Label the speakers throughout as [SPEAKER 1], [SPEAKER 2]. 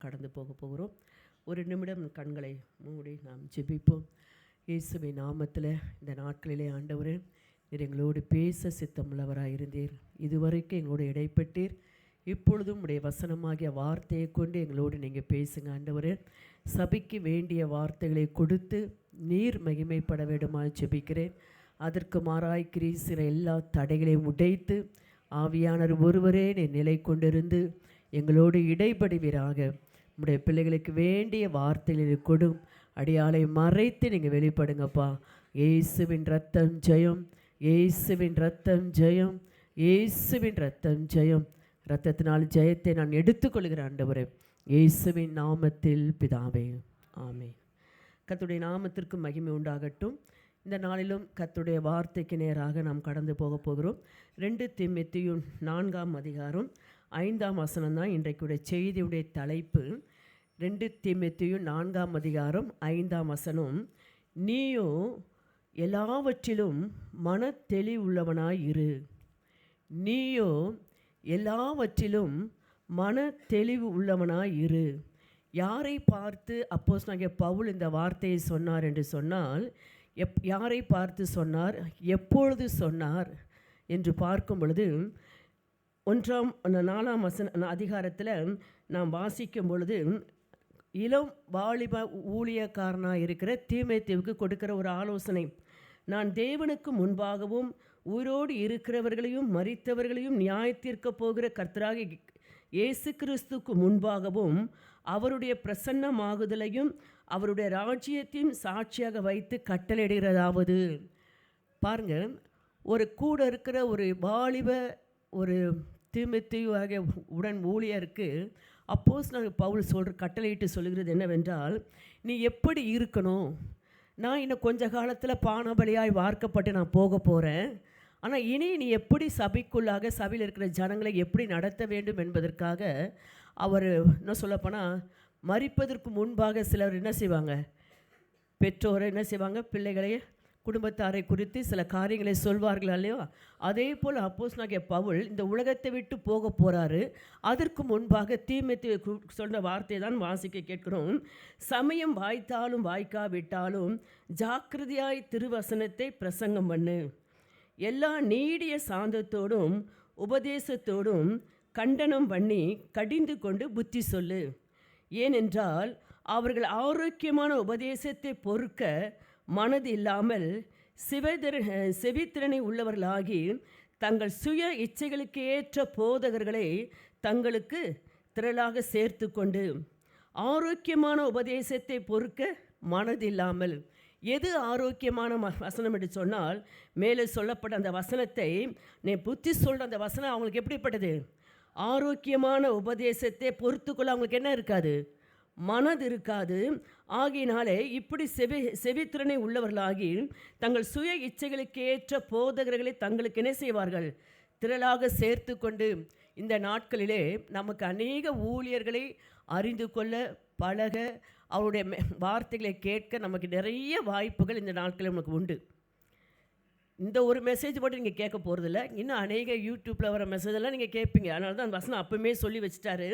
[SPEAKER 1] கடந்து போகிறோம். ஒரு நிமிடம் கண்களை மூடி நாம் ஜெபிப்போம். இயேசுவின் நாமத்தில் இந்த நாட்களிலே ஆண்டவரே, நீர் எங்களோடு பேச சித்தமுள்ளவராக இருந்தீர். இதுவரைக்கும் எங்களோடு இடைப்பட்டீர். இப்பொழுதும் உடைய வசனமாகிய வார்த்தையை கொண்டு எங்களோடு நீங்கள் பேசுங்க ஆண்டவரே. சபைக்கு வேண்டிய வார்த்தைகளை கொடுத்து நீர் மகிமைப்பட வேண்டுமாய் ஜெபிக்கிறேன். அதற்கு மாறாய் கிரீசிற எல்லா தடைகளையும் உடைத்து ஆவியானவர் ஒருவரே நீ நிலை கொண்டிருந்து எங்களோடு இடைபடுவீராக. உடைய பிள்ளைகளுக்கு வேண்டிய வார்த்தைகளை கொடும் அடியாளை மறைத்து நீங்கள் வெளிப்படுங்கப்பா. இயேசுவின் ரத்தம் ஜெயம், இயேசுவின் ரத்தம் ஜெயம், இயேசுவின் ரத்தம் ஜெயம். இரத்தத்தினால் ஜெயத்தை நான் எடுத்துக்கொள்கிறேன் ஆண்டவரே, இயேசுவின் நாமத்தில் பிதாவே, ஆமென். கர்த்தருடைய நாமத்திற்கு மகிமை உண்டாகட்டும். இந்த நாளிலும் கர்த்தருடைய வார்த்தைக்கு நேராக நாம் கடந்து போகிறோம். 2 தீமோத்தேயு 4ஆம் அதிகாரம் 5ஆம் வசனம் தான் இன்றைக்குடைய செய்தியுடைய தலைப்பு. 2 தீமோத்தேயு 4ஆம் அதிகாரம் 5ஆம் வசனம், நீயோ எல்லாவற்றிலும் மன தெளிவுள்ளவனாய் இரு. நீயோ எல்லாவற்றிலும் மன தெளிவு உள்ளவனாய் இரு. யாரை பார்த்து அப்போஸ்தலனாகிய பவுல் இந்த வார்த்தையை சொன்னார் என்று சொன்னால், யாரை பார்த்து சொன்னார், எப்பொழுது சொன்னார் என்று பார்க்கும் பொழுது 4ஆம் அதிகாரத்தில் நாம் வாசிக்கும் பொழுது, இளம் வாலிப ஊழியக்காரனாக இருக்கிற தீமோத்தேயுவுக்கு கொடுக்கிற ஒரு ஆலோசனை. நான் தேவனுக்கு முன்பாகவும் உயிரோடு இருக்கிறவர்களையும் மரித்தவர்களையும் நியாயத்தீர்க்க போகிற கர்த்தராகிய இயேசு கிறிஸ்துக்கு முன்பாகவும் அவருடைய பிரசன்னமாகுதலையும் அவருடைய ராஜ்யத்தையும் சாட்சியாக வைத்து கட்டளையிடுகிறதாவது. பாருங்க, ஒரு கூட இருக்கிற ஒரு வாலிப ஒரு தீமோத்தேயு ஆகிய உடன் ஊழியருக்கு அப்போஸ்தலனாகிய பவுல் கட்டளையிட்டு சொல்கிறது என்னவென்றால், நீ எப்படி இருக்கணும், நான் இன்னும் கொஞ்ச காலத்தில் பானபலியாய் வார்க்கப்பட்டு நான் போக போகிறேன், ஆனால் இனி நீ எப்படி சபைக்குள்ளாக சபையில் இருக்கிற ஜனங்களை எப்படி நடத்த வேண்டும் என்பதற்காக அவர் என்ன சொல்லப்போனால், மரிப்பதற்கு முன்பாக சிலர் என்ன செய்வாங்க, பெற்றோரை என்ன செய்வாங்க, பிள்ளைகளை குடும்பத்தாரை குறித்து சில காரியங்களை சொல்வார்கள் இல்லையோ. அதே போல் அப்போஸ்தலனாகிய பவுல் இந்த உலகத்தை விட்டு போக போகிறாரு. அதற்கு முன்பாக தீமோத்தேயு சொன்ன வார்த்தையை தான் வாசிக்க கேட்கிறோம். சமயம் வாய்த்தாலும் வாய்க்காவிட்டாலும் ஜாக்கிரதையாய் திருவசனத்தை பிரசங்கம் பண்ணு. எல்லா நீடிய சாந்தத்தோடும் உபதேசத்தோடும் கண்டனம் பண்ணி கடிந்து கொண்டு புத்தி சொல்லு. ஏனென்றால் அவர்கள் ஆரோக்கியமான உபதேசத்தை பொறுக்க மனது இல்லாமல் செவித்திறனை உள்ளவர்களாகி தங்கள் சுய இச்சைகளுக்கு ஏற்ற போதகர்களை தங்களுக்கு திரளாக சேர்த்து கொண்டு, ஆரோக்கியமான உபதேசத்தை பொறுக்க மனதில்லாமல். எது ஆரோக்கியமான வசனம் என்று சொன்னால், மேலே சொல்லப்பட்ட அந்த வசனத்தை நீ புத்தி சொல்கிற அந்த வசனம் அவங்களுக்கு எப்படிப்பட்டது, ஆரோக்கியமான உபதேசத்தை பொறுத்துக்கொள்ள அவங்களுக்கு என்ன இருக்காது, மனது இருக்காது. ஆகினாலே இப்படி செவித்திறனை உள்ளவர்களாகி தங்கள் சுய இச்சைகளுக்கு ஏற்ற போதகர்களை தங்களுக்கு என்ன செய்வார்கள், திரளாக சேர்த்து கொண்டு. இந்த நாட்களிலே நமக்கு அநேக ஊழியர்களை அறிந்து கொள்ள பழக அவருடைய வார்த்தைகளை கேட்க நமக்கு நிறைய வாய்ப்புகள் இந்த நாட்களில் நமக்கு உண்டு. இந்த ஒரு மெசேஜ் மட்டும் நீங்கள் கேட்க போகிறதில்ல, இன்னும் அநேக யூடியூப்பில் வர மெசேஜெல்லாம் நீங்கள் கேட்பீங்க. அதனால தான் அந்த வசனம் அப்பவுமே சொல்லி வச்சுட்டாரு.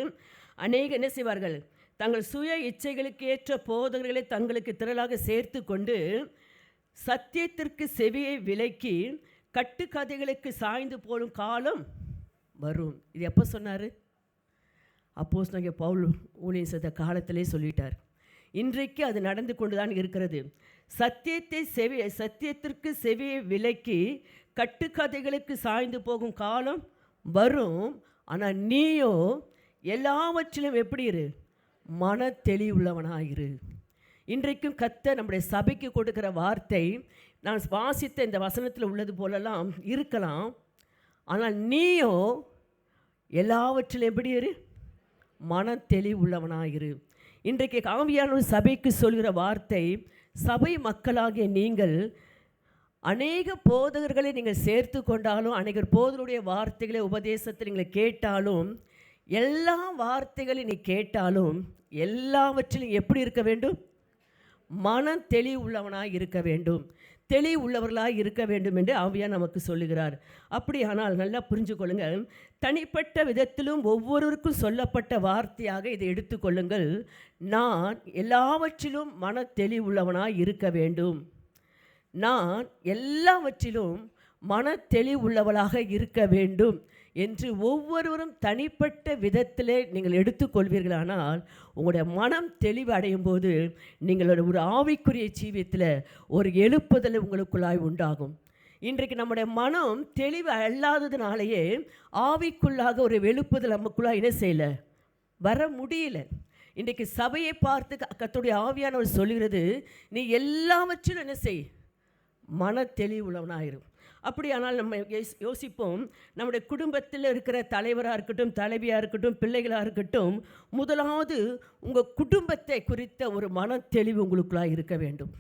[SPEAKER 1] அநேக என்ன செய்வார்கள், தங்கள் சுய இச்சைகளுக்கு ஏற்ற போதகர்களை தங்களுக்கு திரளாக சேர்த்து கொண்டு சத்தியத்திற்கு செவியை விலக்கி கட்டுக்கதைகளுக்கு சாய்ந்து போடும் காலம் வரும். இது எப்போ சொன்னார், அப்போஸ்தலனாகிய பவுல் ஊழியம் செய்த காலத்திலே சொல்லிட்டார். இன்றைக்கு அது நடந்து கொண்டு தான் இருக்கிறது. சத்தியத்திற்கு செவியை விலக்கி கட்டுக்கதைகளுக்கு சாய்ந்து போகும் காலம் வரும். ஆனால் நீயோ எல்லாவற்றிலும் எப்படி இரு, மன தெளிவுள்ளவனாயிரு. இன்றைக்கும் கர்த்தர் நம்முடைய சபைக்கு கொடுக்கிற வார்த்தை நான் வாசித்த இந்த வசனத்தில் உள்ளது போலலாம் இருக்கலாம். ஆனால் நீயோ எல்லாவற்றிலும் எப்படி இரு, மன தெளிவுள்ளவனாயிரு. இன்றைக்கு ஆவியானவர் சபைக்கு சொல்கிற வார்த்தை, சபை மக்களாகிய நீங்கள் அநேக போதகர்களை நீங்கள் சேர்த்து கொண்டாலும், அநேகர் போதருடைய வார்த்தைகளை உபதேசத்தை நீங்கள் கேட்டாலும், எல்லா வார்த்தைகளையும் நீ கேட்டாலும் எல்லாவற்றிலும் எப்படி இருக்க வேண்டும், மன தெளிவுள்ளவனாக இருக்க வேண்டும். தெளிவு உள்ளவர்களாக இருக்க வேண்டும் என்று ஆவியார் நமக்கு சொல்லுகிறார். அப்படியானால் நல்லா புரிஞ்சுக்கொள்ளுங்கள், தனிப்பட்ட விதத்திலும் ஒவ்வொருவருக்கும் சொல்லப்பட்ட வார்த்தையாக இதை எடுத்துக்கொள்ளுங்கள். நான் எல்லாவற்றிலும் மன தெளிவுள்ளவனாக இருக்க வேண்டும். நான் எல்லாவற்றிலும் மன தெளிவுள்ளவளாக இருக்க வேண்டும் என்று ஒவ்வொருவரும் தனிப்பட்ட விதத்திலே நீங்கள் எடுத்துக்கொள்வீர்களானால் உங்களுடைய மனம் தெளிவு அடையும் போது நீங்களோட ஒரு ஆவிக்குரிய ஜீவியத்தில் ஒரு எழுப்புதல் உங்களுக்குள்ளாய் உண்டாகும். இன்றைக்கு நம்முடைய மனம் தெளிவு அல்லாததுனாலேயே ஆவிக்குள்ளாக ஒரு எழுப்புதல் நமக்குள்ளாக என்ன செய்யலை, வர முடியல. இன்றைக்கு சபையை பார்த்து கர்த்தருடைய ஆவியானவர் சொல்லுகிறது, நீ எல்லாவற்றிலும் என்ன செய், மன தெளிவுள்ளவனாயிரும். அப்படியானால் நம்ம யோசிப்போம், நம்முடைய குடும்பத்தில் இருக்கிற தலைவராக இருக்கட்டும், தலைவியாக இருக்கட்டும், பிள்ளைகளாக இருக்கட்டும், முதலாவது உங்கள் குடும்பத்தை குறித்த ஒரு மன தெளிவு உங்களுக்குள்ளாக இருக்க வேண்டும்.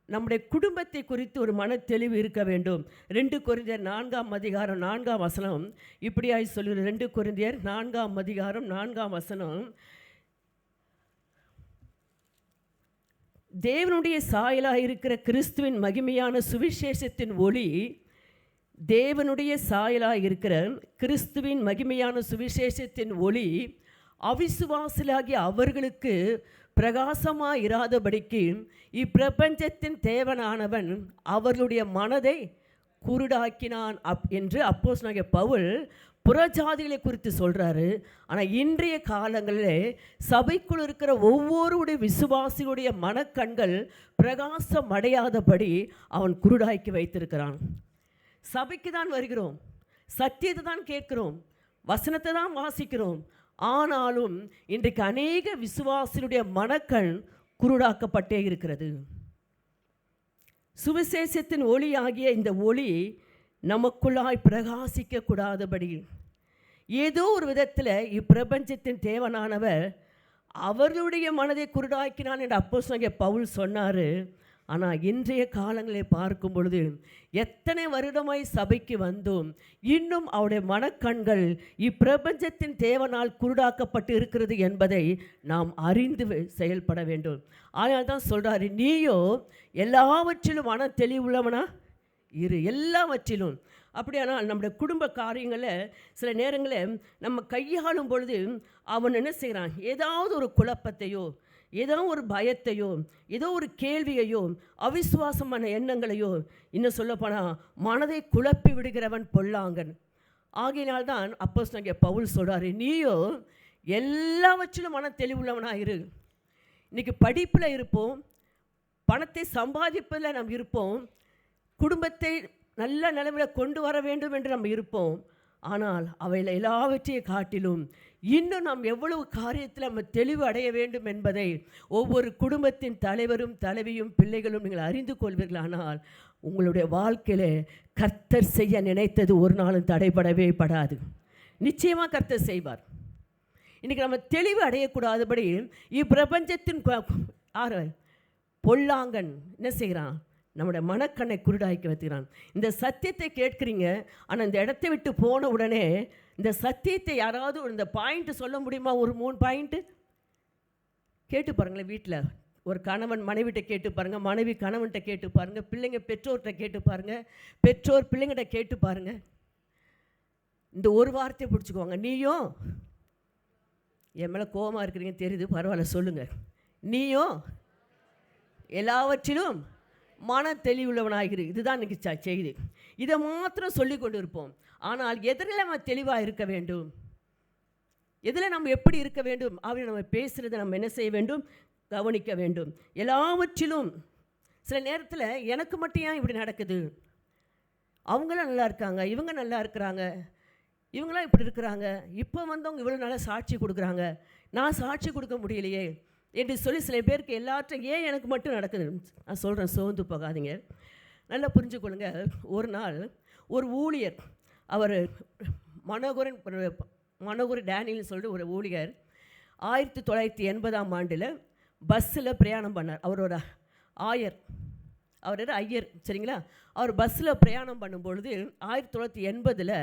[SPEAKER 1] நம்முடைய குடும்பத்தை குறித்து ஒரு மன தெளிவு இருக்க வேண்டும். 2 கொரிந்தியர் 4ஆம் அதிகாரம் 4ஆம் வசனம் இப்படியாய் சொல்லுகிறது. 2 கொரிந்தியர் 4ஆம் அதிகாரம் 4ஆம் வசனம், தேவனுடைய சாயலாக இருக்கிற கிறிஸ்துவின் மகிமையான சுவிசேஷத்தின் ஒளி, தேவனுடைய சாயலாக இருக்கிற கிறிஸ்துவின் மகிமையான சுவிசேஷத்தின் ஒளி அவிசுவாசிலாகிய அவர்களுக்கு பிரகாசமாக இராதபடிக்கு இப்பிரபஞ்சத்தின் தேவனானவன் அவர்களுடைய மனதை குருடாக்கினான் என்று அப்போஸ்தலனாகிய பவுல் புறஜாதிகளை குறித்து சொல்கிறாரு. ஆனால் இன்றைய காலங்களில் சபைக்குள் இருக்கிற ஒவ்வொருடைய விசுவாசிகளுடைய மனக்கண்கள் பிரகாசம் அடையாதபடி அவன் குருடாக்கி வைத்திருக்கிறான். சபைக்கு தான் வருகிறோம், சத்தியத்தை தான் கேட்கிறோம், வசனத்தை தான் வாசிக்கிறோம். ஆனாலும் இன்றைக்கு அநேக விசுவாசிகளுடைய மனக்கண் குருடாக்கப்பட்டே இருக்கிறது. சுவிசேஷத்தின் ஒளி ஆகிய இந்த ஒளி நமக்குள்ளாய் பிரகாசிக்க கூடாதபடி ஏதோ ஒரு விதத்தில் இப்பிரபஞ்சத்தின் தேவனானவர் அவர்களுடைய மனதை குருடாக்கினான் என்று அப்போஸ்தலனாகிய பவுல் சொன்னார். ஆனால் இன்றைய காலங்களை பார்க்கும் பொழுது எத்தனை வருடமாய் சபைக்கு வந்தோம், இன்னும் அவருடைய மனக்கண்கள் இப்பிரபஞ்சத்தின் தேவனால் குருடாக்கப்பட்டு இருக்கிறது என்பதை நாம் அறிந்து செயல்பட வேண்டும். ஆனால் தான் சொல்கிறாரு, நீயோ எல்லாவற்றிலும் மன தெளிவுள்ளவனா இரு, எல்லாவற்றிலும். அப்படியானால் நம்முடைய குடும்ப காரியங்களில் சில நேரங்களில் நம்ம கையாளும் பொழுது அவன் என்ன செய்கிறான், ஏதாவது ஒரு குழப்பத்தையோ, ஏதோ ஒரு பயத்தையோ, ஏதோ ஒரு கேள்வியையோ, அவிசுவாசமான எண்ணங்களையோ, இன்னும் சொல்லப்போனால் மனதை குழப்பி விடுகிறவன் பொல்லாங்கன். ஆகையினால்தான் அப்போஸ்தலனாகிய பவுல் சொல்கிறாரு, நீயோ எல்லாவற்றிலும் மன தெளிவுள்ளவனாக இரு. இன்றைக்கி படிப்பில் இருப்போம், பணத்தை சம்பாதிப்பதில் நாம் இருப்போம், குடும்பத்தை நல்ல நிலைமையில் கொண்டு வர வேண்டும் என்று நம்ம இருப்போம். ஆனால் அவையில் எல்லாவற்றையும் காட்டிலும் இன்னும் நாம் எவ்வளவு காரியத்தில் நம்ம தெளிவு அடைய வேண்டும் என்பதை ஒவ்வொரு குடும்பத்தின் தலைவரும் தலைவியும் பிள்ளைகளும் நீங்கள் அறிந்து கொள்வீர்களானால் உங்களுடைய வாழ்க்கையில் கர்த்தர் செய்ய நினைத்தது ஒரு நாளும் தடைபடவே படாது. நிச்சயமாக கர்த்தர் செய்வார். இன்றைக்கி நம்ம தெளிவு அடையக்கூடாதபடி இப்பிரபஞ்சத்தின் பொல்லாங்கன் என்ன செய்கிறான், நம்முடைய மனக்கண்ணை குருடாக்கி வைக்கிறான். இந்த சத்தியத்தை கேட்குறீங்க, ஆனால் இந்த இடத்தை விட்டு போன உடனே இந்த சத்தியத்தை யாராவது இந்த பாயிண்ட்டு சொல்ல முடியுமா? ஒரு 3 பாயிண்ட்டு கேட்டு பாருங்களேன். வீட்டில் ஒரு கணவன் மனைவிட்ட கேட்டு பாருங்கள், மனைவி கணவன்கிட்ட கேட்டு பாருங்கள், பிள்ளைங்க பெற்றோர்கிட்ட கேட்டு பாருங்கள், பெற்றோர் பிள்ளைங்கிட்ட கேட்டு பாருங்கள். இந்த ஒரு வார்த்தையை பிடிச்சிக்குவாங்க, நீயும் என் மேலே கோபமாக இருக்கிறீங்க தெரியுது, பரவாயில்ல சொல்லுங்கள், நீயும் எல்லாவற்றிலும் மன தெளிவுள்ளவனாகிறது. இதுதான் இன்றைக்கி செய்தி. இதை மாத்திரம் சொல்லி கொண்டு இருப்போம். ஆனால் எதில் நம்ம தெளிவாக இருக்க வேண்டும், எதில் நம்ம எப்படி இருக்க வேண்டும், அப்படி நம்ம பேசுகிறத நம்ம என்ன செய்ய வேண்டும், கவனிக்க வேண்டும். எல்லாவற்றிலும் சில நேரத்தில் எனக்கு மட்டும் ஏன் இப்படி நடக்குது, அவங்களாம் நல்லா இருக்காங்க, இவங்க நல்லா இருக்கிறாங்க, இவங்களாம் இப்படி இருக்கிறாங்க, இப்போ வந்தவங்க இவ்வளோ நல்லா சாட்சி கொடுக்குறாங்க, நான் சாட்சி கொடுக்க முடியலையே என்று சொல்லி சில பேருக்கு எல்லாற்றையும் ஏன் எனக்கு மட்டும் நடக்குது. நான் சொல்கிறேன், சோர்ந்து போகாதீங்க, நல்லா புரிஞ்சுக்கொள்ளுங்க. ஒரு நாள் ஒரு ஊழியர், அவர் மனோகரன் டேனியல்னு சொல்லிட்டு ஒரு ஊழியர் 1980ஆம் ஆண்டில் பஸ்ஸில் பிரயாணம் பண்ணார். அவர் ஒரு ஆயர், அவர் ஐயர், சரிங்களா. அவர் பஸ்ஸில் பிரயாணம் பண்ணும்பொழுது 1980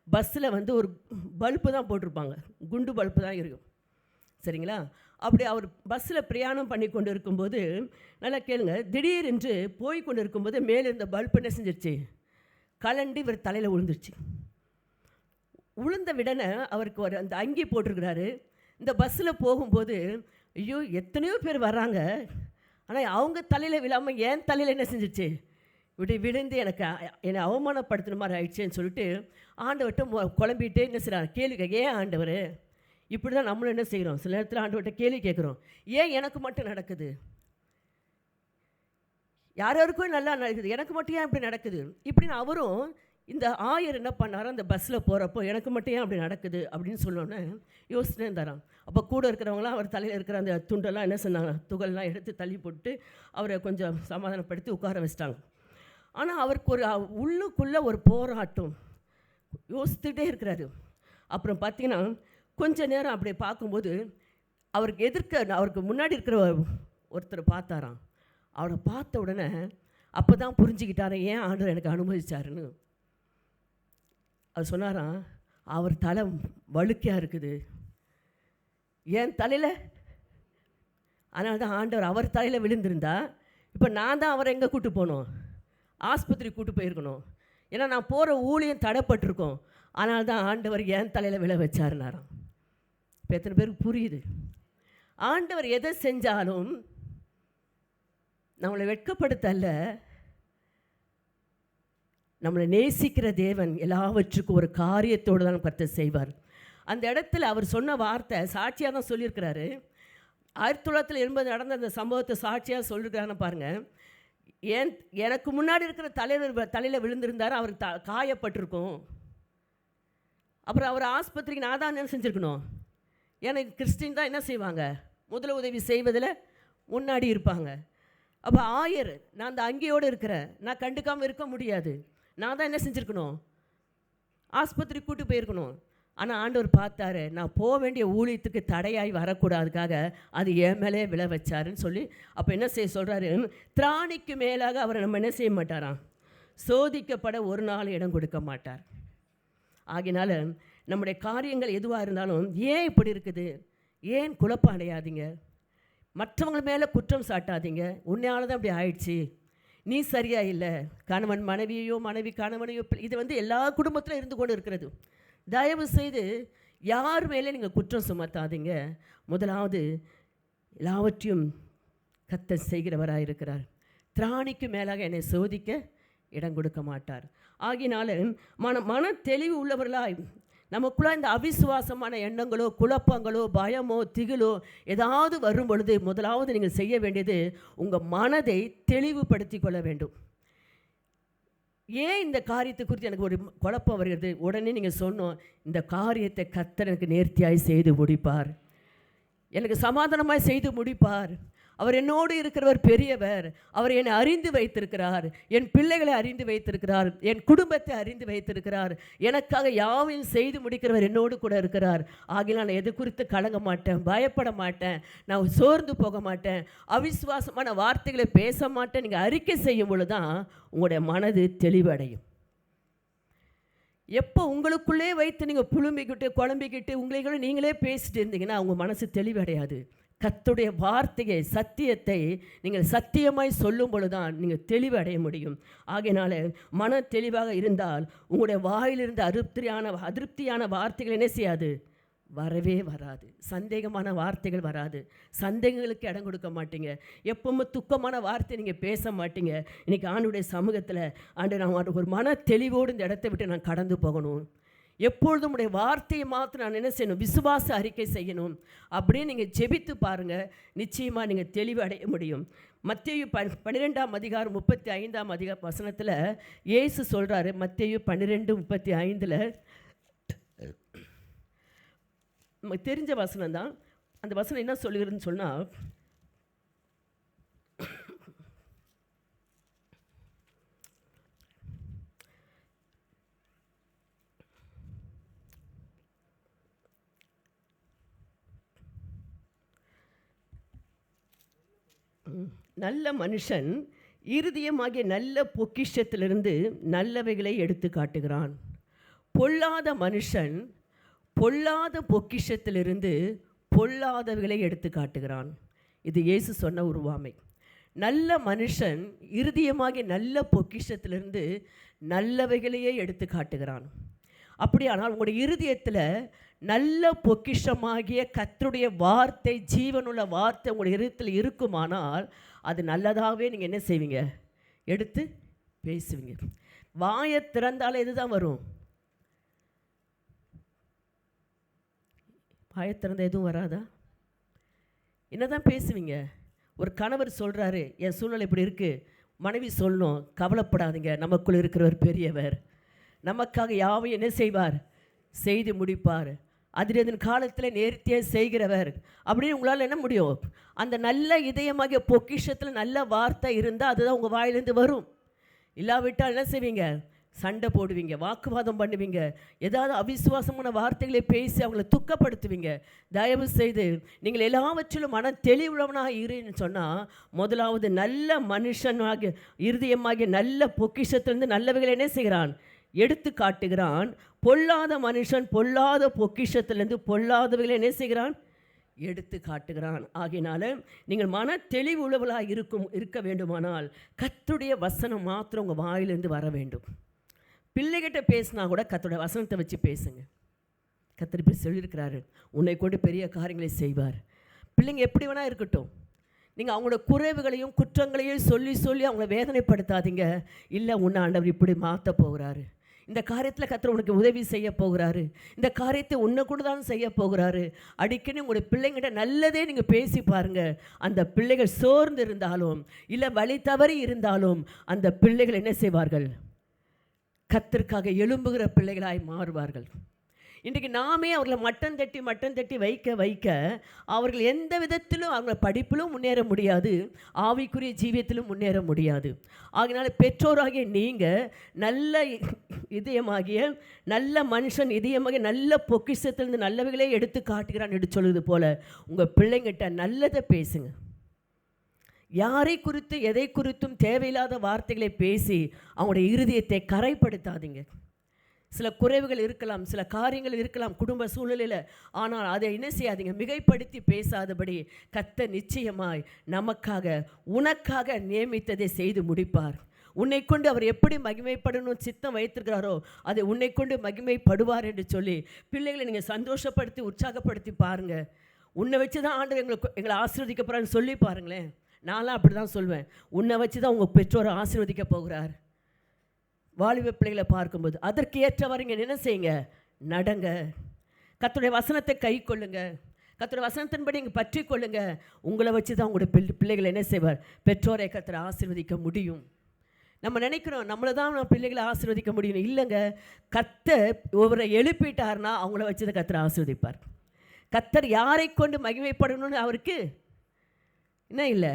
[SPEAKER 1] பஸ்ஸில் ஒரு பல்பு தான் போட்டிருப்பாங்க, குண்டு பல்பு தான் இருக்கும், சரிங்களா? அப்படி அவர் பஸ்ஸில் பிரயாணம் பண்ணி கொண்டு இருக்கும்போது, நல்லா கேளுங்க, திடீரென்று போய் கொண்டு இருக்கும்போது மேலே இருந்த பல்ப் என்ன செஞ்சிருச்சு, கலண்டு இவர் தலையில் விழுந்துருச்சு. விழுந்த விடனே அவருக்கு ஒரு அந்த அங்கி போட்டிருக்கிறாரு. இந்த பஸ்ஸில் போகும்போது, ஐயோ எத்தனையோ பேர் வர்றாங்க, ஆனால் அவங்க தலையில் விழாமல் என் தலையில் என்ன செஞ்சிருச்சு, இப்படி விழுந்து எனக்கு என்னை அவமானப்படுத்துன மாதிரி ஆயிடுச்சேன்னு சொல்லிட்டு ஆண்டவர்கிட்ட குழம்பிட்டு என்ன செய்கிறார், கேள்வி கேட்க, ஏன் ஆண்டவர் இப்படி தான் நம்மளும் என்ன செய்கிறோம், சில நேரத்தில் ஆண்டவர்கிட்ட கேள்வி கேட்குறோம், ஏன் எனக்கு மட்டும் நடக்குது, யாருக்கும் நல்லா நடக்குது, எனக்கு மட்டும் ஏன் இப்படி நடக்குது இப்படின்னு அவரும் இந்த ஆயர் என்ன பண்ணாரோ அந்த பஸ்ஸில் போகிறப்போ எனக்கு மட்டும் ஏன் அப்படி நடக்குது அப்படின்னு சொன்னோன்னே யோசிச்சுட்டே இருந்தாராம். அப்போ கூட இருக்கிறவங்களாம் அவர் தலையில் இருக்கிற அந்த துண்டெல்லாம் என்ன சொன்னாங்க, துகள்லாம் எடுத்து தள்ளி போட்டு அவரை கொஞ்சம் சமாதானப்படுத்தி உட்கார வச்சிட்டாங்க. ஆனால் அவருக்கு ஒரு உள்ளுக்குள்ளே ஒரு போராட்டம் யோசித்துட்டே இருக்கிறாரு. அப்புறம் பார்த்தீங்கன்னா கொஞ்ச நேரம் அப்படியே பார்க்கும்போது அவருக்கு அவருக்கு முன்னாடி இருக்கிற ஒருத்தர் பார்த்தாராம். அவரை பார்த்த உடனே அப்போ தான் புரிஞ்சுக்கிட்டாரு ஏன் ஆண்டவர் எனக்கு அனுமதிச்சாருன்னு. அவர் சொன்னாராம், அவர் தலை வழுக்கையாக இருக்குது என் தலையில், அதனால தான் ஆண்டவர் அவர் தலையில் விழுந்திருந்தா இப்போ நான் தான் அவரை எங்கே கூட்டு போகணும், ஆஸ்பத்திரி கூட்டு போயிருக்கணும், ஏன்னா நான் போகிற ஊழியம் தடைப்பட்டிருக்கோம், அதனால தான் ஆண்டவர் என் தலையில் விழ வச்சாருனாராம். இப்போ எத்தனை பேருக்கு புரியுது? ஆண்டவர் எதை செஞ்சாலும் நம்மளை வெட்கப்படுத்தல்ல, நம்மளை நேசிக்கிற தேவன் எல்லாவற்றுக்கும் ஒரு காரியத்தோடு தான் கர்த்தர் செய்வார். அந்த இடத்துல அவர் சொன்ன வார்த்தை சாட்சியாக தான் சொல்லியிருக்கிறாரு. 1980 நடந்த அந்த சம்பவத்தை சாட்சியாக சொல்லியிருக்கிறான்னு பாருங்கள். எனக்கு முன்னாடி இருக்கிற தலையில் விழுந்திருந்தார், அவருக்கு காயப்பட்டிருக்கும். அப்புறம் அவர் ஆஸ்பத்திரிக்கு நான் தான் என்ன செஞ்சுருக்கணும், எனக்கு கிறிஸ்டின் தான் என்ன செய்வாங்க, முதல் உதவி செய்வதில் முன்னாடி இருப்பாங்க. அப்போ ஆயர் நான் அந்த அங்கேயோடு இருக்கிறேன், நான் கண்டுக்காமல் இருக்க முடியாது, நான் தான் என்ன செஞ்சுருக்கணும், ஆஸ்பத்திரி கூட்டு போயிருக்கணும். ஆனால் ஆண்டவர் பார்த்தாரு, நான் போக வேண்டிய ஊழியத்துக்கு தடையாய் வரக்கூடாதுக்காக அது என் மேலே விழ வச்சாருன்னு சொல்லி அப்போ என்ன செய்ய சொல்கிறாரு, திராணிக்கு மேலாக அவரை நம்ம என்ன செய்ய மாட்டாராம், சோதிக்கப்பட ஒரு நாள் இடம் கொடுக்க மாட்டார். ஆகினால நம்முடைய காரியங்கள் எதுவாக இருந்தாலும் ஏன் இப்படி இருக்குது, ஏன் குழப்பம் அடையாதீங்க, மற்றவங்க மேலே குற்றம் சாட்டாதீங்க, உன்னையால் தான் இப்படி ஆயிடுச்சு, நீ சரியா இல்லை, கணவன் மனைவியோ மனைவி கணவனையோ, இது எல்லா குடும்பத்திலும் இருந்து கொண்டு இருக்கிறது. தயவு செய்து யார் மேலே நீங்கள் குற்றம் சுமத்தாதீங்க. முதலாவது எல்லாவற்றையும் கர்த்தர் செய்கிறவராக இருக்கிறார். திராணிக்கு மேலாக என்னை சோதிக்க இடம் கொடுக்க மாட்டார். ஆகினால மன தெளிவு உள்ளவர்களாய் நமக்குள்ளே இந்த அவிசுவாசமான எண்ணங்களோ குழப்பங்களோ பயமோ திகிலோ ஏதாவது வரும் பொழுது முதலாவது நீங்கள் செய்ய வேண்டியது உங்கள் மனதை தெளிவுபடுத்தி கொள்ள வேண்டும். ஏன் இந்த காரியத்தை குறித்து எனக்கு ஒரு குழப்பம் வருகிறது, உடனே நீங்கள் சொன்னோம், இந்த காரியத்தை கர்த்தர் எனக்கு நேர்த்தியாய் செய்து முடிப்பார், எனக்கு சமாதானமாய் செய்து முடிப்பார், அவர் என்னோடு இருக்கிறவர் பெரியவர், அவர் என்னை அறிந்து வைத்திருக்கிறார், என் பிள்ளைகளை அறிந்து வைத்திருக்கிறார், என் குடும்பத்தை அறிந்து வைத்திருக்கிறார், எனக்காக யாவையும் செய்து முடிக்கிறவர் என்னோடு கூட இருக்கிறார். ஆகினால் நான் எது குறித்து கலங்க மாட்டேன், பயப்பட மாட்டேன், நான் சோர்ந்து போக மாட்டேன், அவிசுவாசமான வார்த்தைகளை பேச மாட்டேன். நீங்கள் அறிக்கை செய்யும் பொழுது தான் உங்களுடைய மனது தெளிவடையும். எப்போ உங்களுக்குள்ளே வைத்து நீங்கள் புழும்பிக்கிட்டு குழம்பிக்கிட்டு உங்களை நீங்களே பேசிட்டு இருந்தீங்கன்னா உங்கள் மனசு தெளிவடையாது. கர்த்தருடைய வார்த்தையை சத்தியத்தை நீங்கள் சத்தியமாய் சொல்லும் பொழுதுதான் நீங்கள் தெளிவு அடைய முடியும். ஆகையினால மன தெளிவாக இருந்தால் உங்களுடைய வாயிலிருந்து அதிருப்தியான வார்த்தைகள் என்ன செய்யாது, வரவே வராது. சந்தேகமான வார்த்தைகள் வராது, சந்தேகங்களுக்கு இடம் கொடுக்க மாட்டீங்க, எப்பவுமே துக்கமான வார்த்தை நீங்கள் பேச மாட்டீங்க. இன்றைக்கி ஆண்டுடைய சமூகத்தில் ஆண்டு நான் ஒரு மன தெளிவோடு இந்த இடத்தை விட்டு நான் கடந்து போகணும், எப்பொழுதும் உடைய வார்த்தையை மாத்திரம் நான் என்ன செய்யணும், விசுவாச அறிக்கை செய்யணும் அப்படின்னு நீங்கள் ஜெபித்து பாருங்கள், நிச்சயமாக நீங்கள் தெளிவு அடைய முடியும். மத்தேயு 12ஆம் அதிகாரம் 35ஆம் வசனத்தில் இயேசு சொல்கிறாரு, மத்தேயு 12:35 நமக்கு தெரிஞ்ச வசனம் தான். அந்த வசனம் என்ன சொல்லுகிறதுன்னு சொன்னால், நல்ல மனுஷன் இருதயமாகிய நல்ல பொக்கிஷத்திலிருந்து நல்லவைகளை எடுத்து காட்டுகிறான், பொல்லாத மனுஷன் பொல்லாத பொக்கிஷத்திலிருந்து பொல்லாதவைகளை எடுத்து காட்டுகிறான். இது இயேசு சொன்ன உருவாமை. நல்ல மனுஷன் இருதயமாகிய நல்ல பொக்கிஷத்திலிருந்து நல்லவைகளையே எடுத்து காட்டுகிறான். அப்படியானால் உங்களுடைய இருதயத்தில் நல்ல பொக்கிஷமாகிய கர்த்தருடைய வார்த்தை, ஜீவனுள்ள வார்த்தை உங்களுடைய இருதயத்தில் இருக்குமானால் அது நல்லதாகவே நீங்கள் என்ன செய்வீங்க? எடுத்து பேசுவீங்க. வாயை திறந்தாலே இதுதான் வரும். வாயை திறந்த எதுவும் வராதா? என்ன தான் பேசுவீங்க? ஒரு கணவர் சொல்கிறாரு, என் சூழ்நிலை இப்படி இருக்குது. மனைவி சொல்லணும், கவலைப்படாதீங்க, நமக்குள் இருக்கிறவர் பெரியவர், நமக்காக யாவையும் என்ன செய்வார்? செய்து முடிப்பார். அதிரதன் காலத்தில் நேர்த்தியாக செய்கிறவர் அப்படின்னு உங்களால் என்ன முடியும்? அந்த நல்ல இதயமாகிய பொக்கிஷத்தில் நல்ல வார்த்தை இருந்தால் அதுதான் உங்கள் வாயிலேருந்து வரும். இல்லாவிட்டால் என்ன செய்வீங்க? சண்டை போடுவீங்க, வாக்குவாதம் பண்ணுவீங்க, ஏதாவது அவிசுவாசமான வார்த்தைகளை பேசி அவங்கள துக்கப்படுத்துவீங்க. தயவு செய்து நீங்கள் எல்லாவற்றிலும் மன தெளிவுள்ளவனாக இருன்னு சொன்னால், முதலாவது நல்ல மனுஷனாகிய இருதயமாகிய நல்ல பொக்கிஷத்திலிருந்து நல்லவைகளை என்ன செய்கிறான்? எடுத்து காட்டுகிறான். பொல்லாத மனுஷன் பொல்லாத பொக்கிஷத்திலிருந்து பொல்லாதவைகளை என்ன செய்கிறான்? எடுத்து காட்டுகிறான். ஆகையினால நீங்கள் மன தெளிவு உள்ளவர்களாக இருக்க வேண்டுமானால் கர்த்தருடைய வசனம் மாத்திரம் உங்கள் வாயிலிருந்து வர வேண்டும். பிள்ளைகிட்ட பேசினா கூட கர்த்தருடைய வசனத்தை வச்சு பேசுங்க. கர்த்தர் இப்படி சொல்லியிருக்கிறாரு, உன்னை கொண்டு பெரிய காரியங்களை செய்வார். பிள்ளைங்க எப்படி வேணால் இருக்கட்டும், நீங்கள் அவங்களோட குறைவுகளையும் குற்றங்களையும் சொல்லி சொல்லி அவங்கள வேதனைப்படுத்தாதீங்க. இல்லை, உன்னை ஆண்டவர் இப்படி மாற்ற போகிறாரு, இந்த காரியத்தில் கர்த்தர் உனக்கு உதவி செய்ய போகிறாரு, இந்த காரியத்தை உன்னை கூட தான் செய்ய போகிறாரு. அடிக்கடி உங்களுடைய பிள்ளைங்கிட்ட நல்லதே நீங்கள் பேசி பாருங்கள். அந்த பிள்ளைகள் சோர்ந்து இருந்தாலும் இல்லை வழி தவறி இருந்தாலும் அந்த பிள்ளைகள் என்ன செய்வார்கள்? கர்த்தருக்காக எழும்புகிற பிள்ளைகளாய் மாறுவார்கள். இன்றைக்கு நாமே அவர்களை மட்டம் தட்டி வைக்க அவர்கள் எந்த விதத்திலும் அவங்க படிப்பிலும் முன்னேற முடியாது, ஆவிக்குரிய ஜீவியத்திலும் முன்னேற முடியாது. ஆகினால பெற்றோராகிய நீங்கள் நல்ல இதயமாகிய நல்ல மனுஷன் இதயமாகிய நல்ல பொக்கிஷத்திலிருந்து நல்லவைகளே எடுத்து காட்டுகிறான் என்று சொல்லுவது போல் உங்கள் பிள்ளைங்கிட்ட நல்லதை பேசுங்க. யாரை குறித்து எதை குறித்தும் தேவையில்லாத வார்த்தைகளை பேசி அவங்களுடைய இருதயத்தை கரைப்படுத்தாதீங்க. சில குறைவுகள் இருக்கலாம், சில காரியங்கள் இருக்கலாம் குடும்ப சூழ்நிலையில். ஆனால் அதை என்ன செய்யாதீங்க, மிகைப்படுத்தி பேசாதபடி கர்த்தர் நிச்சயமாய் நமக்காக உனக்காக நியமித்ததை செய்து முடிப்பார். உன்னை கொண்டு அவர் எப்படி மகிமைப்படணும் சித்தம் வைத்திருக்கிறாரோ அதை உன்னை கொண்டு மகிமைப்படுவார் என்று சொல்லி பிள்ளைகளை நீங்கள் சந்தோஷப்படுத்தி உற்சாகப்படுத்தி பாருங்கள். உன்னை வச்சு தான் ஆண்டவர் எங்களை ஆசீர்வதிக்க போகிறான்னு சொல்லி பாருங்களேன். நான்லாம் அப்படி தான் சொல்வேன், உன்னை வச்சு தான் உங்கள் பெற்றோரை ஆசீர்வதிக்க போகிறார். வாலிப பிள்ளைகளை பார்க்கும்போது அதற்கு ஏற்றவாறு இங்கே என்ன செய்யுங்க? நடங்க. கர்த்தருடைய வசனத்தை கை கொள்ளுங்க. கர்த்தருடைய வசனத்தின்படி இங்கே பற்றி கொள்ளுங்க. உங்களை வச்சு தான் உங்களுடைய பிள்ளைகளை என்ன செய்வார்? பெற்றோரை கர்த்தரை ஆசீர்வதிக்க முடியும். நம்ம நினைக்கிறோம் நம்மளை தான் நம்ம பிள்ளைகளை ஆசீர்வதிக்க முடியும். இல்லைங்க, கர்த்தர் ஒவ்வொரு எழுப்பிட்டார்னா அவங்கள வச்சு தான் கர்த்தரை ஆசீர்வதிப்பார். கர்த்தர் யாரை கொண்டு மகிமைப்படணும்னு அவருக்கு என்ன இல்லை,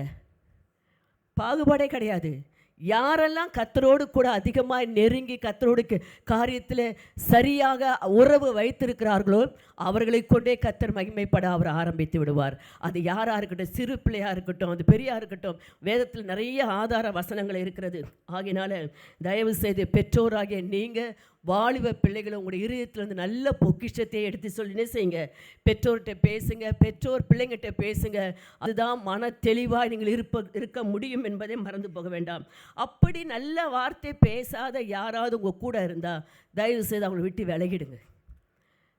[SPEAKER 1] பாகுபாடே கிடையாது. யாரெல்லாம் கர்த்தரோடு கூட அதிகமாக நெருங்கி கர்த்தரோடு காரியத்தில் சரியாக உறவு வைத்திருக்கிறார்களோ அவர்களை கொண்டே கர்த்தர் மகிமைப்பட அவர் ஆரம்பித்து விடுவார். அது யாராக இருக்கட்டும், சிறு பிள்ளையாக இருக்கட்டும், அது பெரியாக இருக்கட்டும், வேதத்தில் நிறைய ஆதார வசனங்கள் இருக்கிறது. ஆகையினால தயவு செய்து பெற்றோராகிய நீங்கள் வாலிப பிள்ளைகளை உங்களுடைய இருதயத்திலேருந்து நல்ல பொக்கிஷத்தை எடுத்து சொல்லினே செய்யுங்க. பெற்றோர்கிட்ட பேசுங்க, பெற்றோர் பிள்ளைங்கிட்ட பேசுங்க. அதுதான் மன தெளிவாக நீங்கள் இருக்க முடியும் என்பதை மறந்து போக வேண்டாம். அப்படி நல்ல வார்த்தை பேசாத யாராவது உங்கள் கூட இருந்தால் தயவு செய்து அவங்களை விட்டு விலகிடுங்க.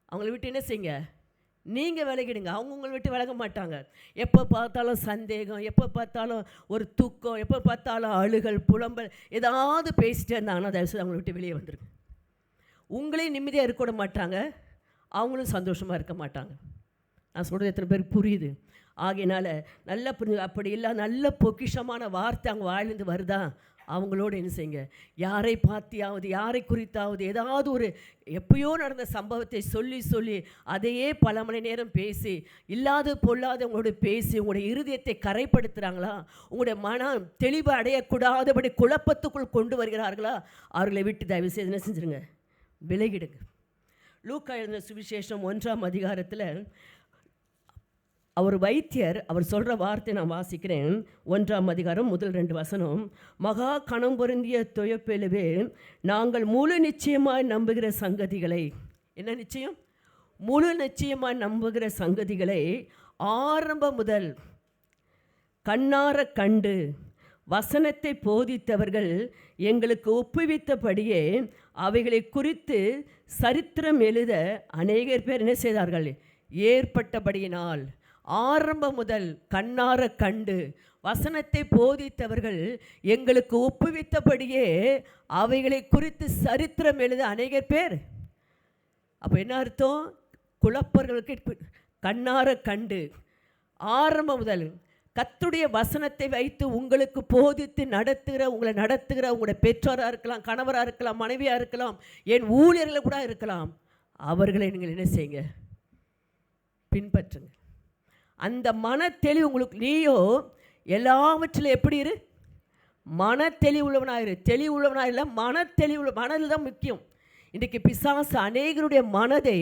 [SPEAKER 1] அவங்கள விட்டு என்ன செய்யுங்க? நீங்கள் விலகிடுங்க. அவங்க உங்களை விட்டு விலக மாட்டாங்க. எப்போ பார்த்தாலும் சந்தேகம், எப்போ பார்த்தாலும் ஒரு தூக்கம், எப்போ பார்த்தாலும் அழுகல் புலம்பல் ஏதாவது பேசிட்டே இருந்தாங்கன்னா தயவு செய்து அவங்கள விட்டு வெளியே வந்துடுங்க. உங்களையும் நிம்மதியாக இருக்க விட மாட்டாங்க, அவங்களும் சந்தோஷமாக இருக்க மாட்டாங்க. நான் சொல்கிறது எத்தனை பேருக்கு புரியுது? ஆகையினால நல்ல அப்படி இல்லை, நல்ல பொக்கிஷமான வார்த்தை அவங்க வாயிலிருந்து வருதா அவங்களோடு என்ன செய்யுங்க? யாரை பார்த்தியாவது யாரை குறித்தாவது ஏதாவது ஒரு எப்பயோ நடந்த சம்பவத்தை சொல்லி சொல்லி அதையே பல மணி நேரம் பேசி இல்லாத பொல்லாத உங்களோட பேசி உங்களுடைய இருதயத்தை கரைப்படுத்துகிறாங்களா? உங்களுடைய மனம் தெளிவு அடையக்கூடாதபடி குழப்பத்துக்குள் கொண்டு வருகிறார்களா? அவர்களை விட்டு தயவு செய்து என்ன செஞ்சுருங்க? விலகிடுங்க. லூக்கா எழுதின சுவிசேஷம் 1ஆம் அதிகாரத்தில் அவர் வைத்தியர் அவர் சொல்கிற வார்த்தை நான் வாசிக்கிறேன். 1ஆம் அதிகாரம் முதல் 2 வசனம். மகா கணம் பொருந்திய தொயப்பெழுவே, நாங்கள் முழு நிச்சயமாய் நம்புகிற சங்கதிகளை. என்ன நிச்சயம்? முழு நிச்சயமாக நம்புகிற சங்கதிகளை ஆரம்பம் முதல் கண்ணார கண்டு வசனத்தை போதித்தவர்கள் எங்களுக்கு ஒப்புவித்தபடியே அவைகளை குறித்து சரித்திரம் எழுத அநேகர் பேர் என்ன செய்தார்கள்? ஏற்பட்டபடியினால். ஆரம்பம் முதல் கண்ணார கண்டு வசனத்தை போதித்தவர்கள் எங்களுக்கு ஒப்புவித்தபடியே அவைகளை குறித்து சரித்திரம் எழுத அநேகர் பேர். அப்போ என்ன அர்த்தம்? குழப்பர்களுக்கு கண்ணார கண்டு ஆரம்பம் முதல் கர்த்தருடைய வசனத்தை வைத்து உங்களுக்கு போதித்து உங்களை நடத்துகிற உங்களுடைய பெற்றோராக இருக்கலாம், கணவராக இருக்கலாம், மனைவியாக இருக்கலாம், என் ஊழியர்கள் கூட இருக்கலாம், அவர்களை நீங்கள் என்ன செய்யுங்க? பின்பற்றுங்க. அந்த மன தெளிவு உங்களுக்கு. நீயோ எல்லாவற்றிலும் எப்படி இரு? மன தெளிவுள்ளவனாயிரு. தெளிவுள்ளவனாக இல்லை, மன தெளிவுள்ள. மனதில் தான் முக்கியம். இன்றைக்கு பிசாசு அநேகருடைய மனதை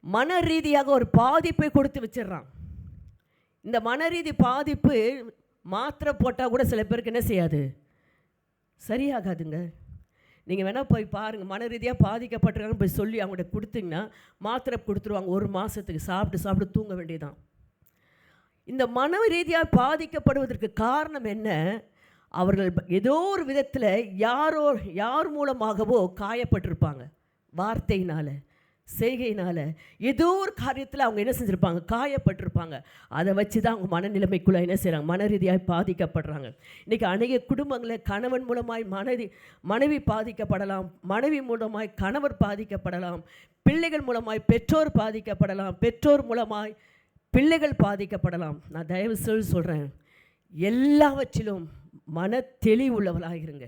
[SPEAKER 1] மன ரீதியாக ஒரு பாதிப்பை கொடுத்து வச்சிடறான். இந்த மனரீதி பாதிப்பு மாத்திரை போட்டால் கூட சில பேருக்கு என்ன செய்யாது? சரியாகாதுங்க. நீங்கள் வேணால் போய் பாருங்கள், மன ரீதியாக பாதிக்கப்பட்டிருக்காங்கன்னு போய் சொல்லி அவங்கள்ட்ட கொடுத்தீங்கன்னா மாத்திரை கொடுத்துருவாங்க. 1 மாதத்துக்கு சாப்பிட்டு தூங்க வேண்டியதான். இந்த மன ரீதியாக பாதிக்கப்படுவதற்கு காரணம் என்ன? அவர்கள் ஏதோ ஒரு விதத்தில் யார் மூலமாகவோ காயப்பட்டிருப்பாங்க. வார்த்தையினால், செய்கையினால், ஏதோ ஒரு காரியத்தில் அவங்க என்ன செஞ்சுருப்பாங்க? காயப்பட்டிருப்பாங்க. அதை வச்சு தான் அவங்க மனநிலைமைக்குள்ளே என்ன செய்கிறாங்க? மன ரீதியாக பாதிக்கப்படுறாங்க. இன்றைக்கி அநேக குடும்பங்களில் கணவன் மூலமாய் மனைவி பாதிக்கப்படலாம், மனைவி மூலமாய் கணவர் பாதிக்கப்படலாம், பிள்ளைகள் மூலமாய் பெற்றோர் பாதிக்கப்படலாம், பெற்றோர் மூலமாய் பிள்ளைகள் பாதிக்கப்படலாம். நான் தயவு சொல்லி சொல்கிறேன், எல்லாவற்றிலும் மன தெளிவுள்ளவர்களாக இருங்க.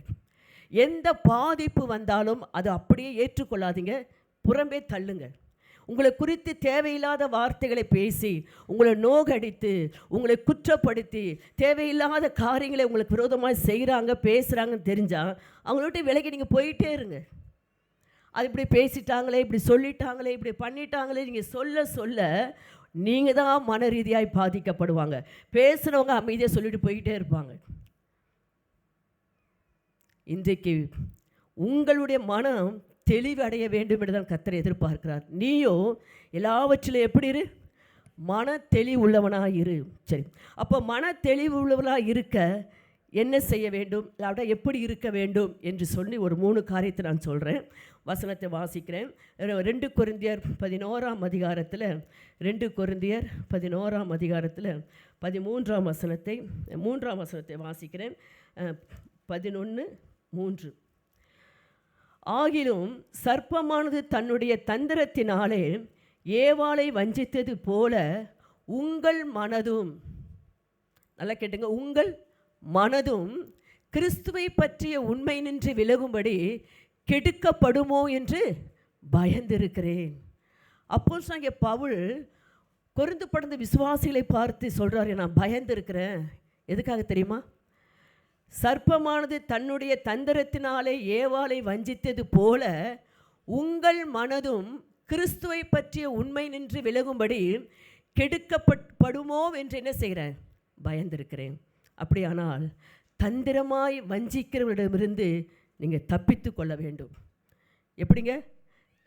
[SPEAKER 1] எந்த பாதிப்பு வந்தாலும் அது அப்படியே ஏற்றுக்கொள்ளாதீங்க, புறம்பே தள்ளுங்க. உங்களை குறித்து தேவையில்லாத வார்த்தைகளை பேசி உங்களை நோகடித்து உங்களை குற்றப்படுத்தி தேவையில்லாத காரியங்களை உங்களுக்கு விரோதமாக செய்கிறாங்க, பேசுகிறாங்கன்னு தெரிஞ்சால் அவங்கள்ட்ட விலகி நீங்கள் போயிட்டே இருங்க. அது இப்படி பேசிட்டாங்களே, இப்படி சொல்லிட்டாங்களே, இப்படி பண்ணிட்டாங்களே, நீங்கள் சொல்ல நீங்கள் தான் மன ரீதியாக பாதிக்கப்படுவாங்க. பேசுகிறவங்க அமைதியாக சொல்லிட்டு போயிட்டே இருப்பாங்க. இன்றைக்கு உங்களுடைய மனம் தெளிவடைய வேண்டும் என்று தான் கர்த்தர் எதிர்பார்க்கிறார். நீயோ எல்லாவற்றிலும் எப்படி இரு? மன தெளிவுள்ளவனாக இரு. சரி, அப்போ மன தெளிவுள்ளவனாக இருக்க என்ன செய்ய வேண்டும், அட எப்படி இருக்க வேண்டும் என்று சொல்லி ஒரு 3 காரியத்தை நான் சொல்கிறேன். வசனத்தை வாசிக்கிறேன். 2 கொரிந்தியர் 11ஆம் அதிகாரத்தில் 2 கொரிந்தியர் 11ஆம் அதிகாரத்தில் 13ஆம் வசனத்தை 3ஆம் வசனத்தை வாசிக்கிறேன். 11:3. ஆகிலும் சர்ப்பமானது தன்னுடைய தந்திரத்தினாலே ஏவாளை வஞ்சித்தது போல உங்கள் மனதும், நல்லா கேட்டுங்க, உங்கள் மனதும் கிறிஸ்துவை பற்றிய உண்மை நின்று விலகும்படி கெடுக்கப்படுமோ என்று பயந்திருக்கிறேன். அப்போஸ்தலனாகிய பவுல் கொரிந்து படர்ந்த விசுவாசிகளை பார்த்து சொல்கிறாரு, நான் பயந்திருக்கிறேன். எதுக்காக தெரியுமா? சர்ப்பமானது தன்னுடைய தந்திரத்தினாலே ஏவாளை வஞ்சித்தது போல உங்கள் மனதும் கிறிஸ்துவை பற்றிய உண்மை நின்று விலகும்படி கெடுக்கப்படுமோ என்று என்ன செய்கிறேன்? பயந்திருக்கிறேன். அப்படியானால் தந்திரமாய் வஞ்சிக்கிறவரிடமிருந்து நீங்கள் தப்பித்து கொள்ள வேண்டும். எப்படிங்க?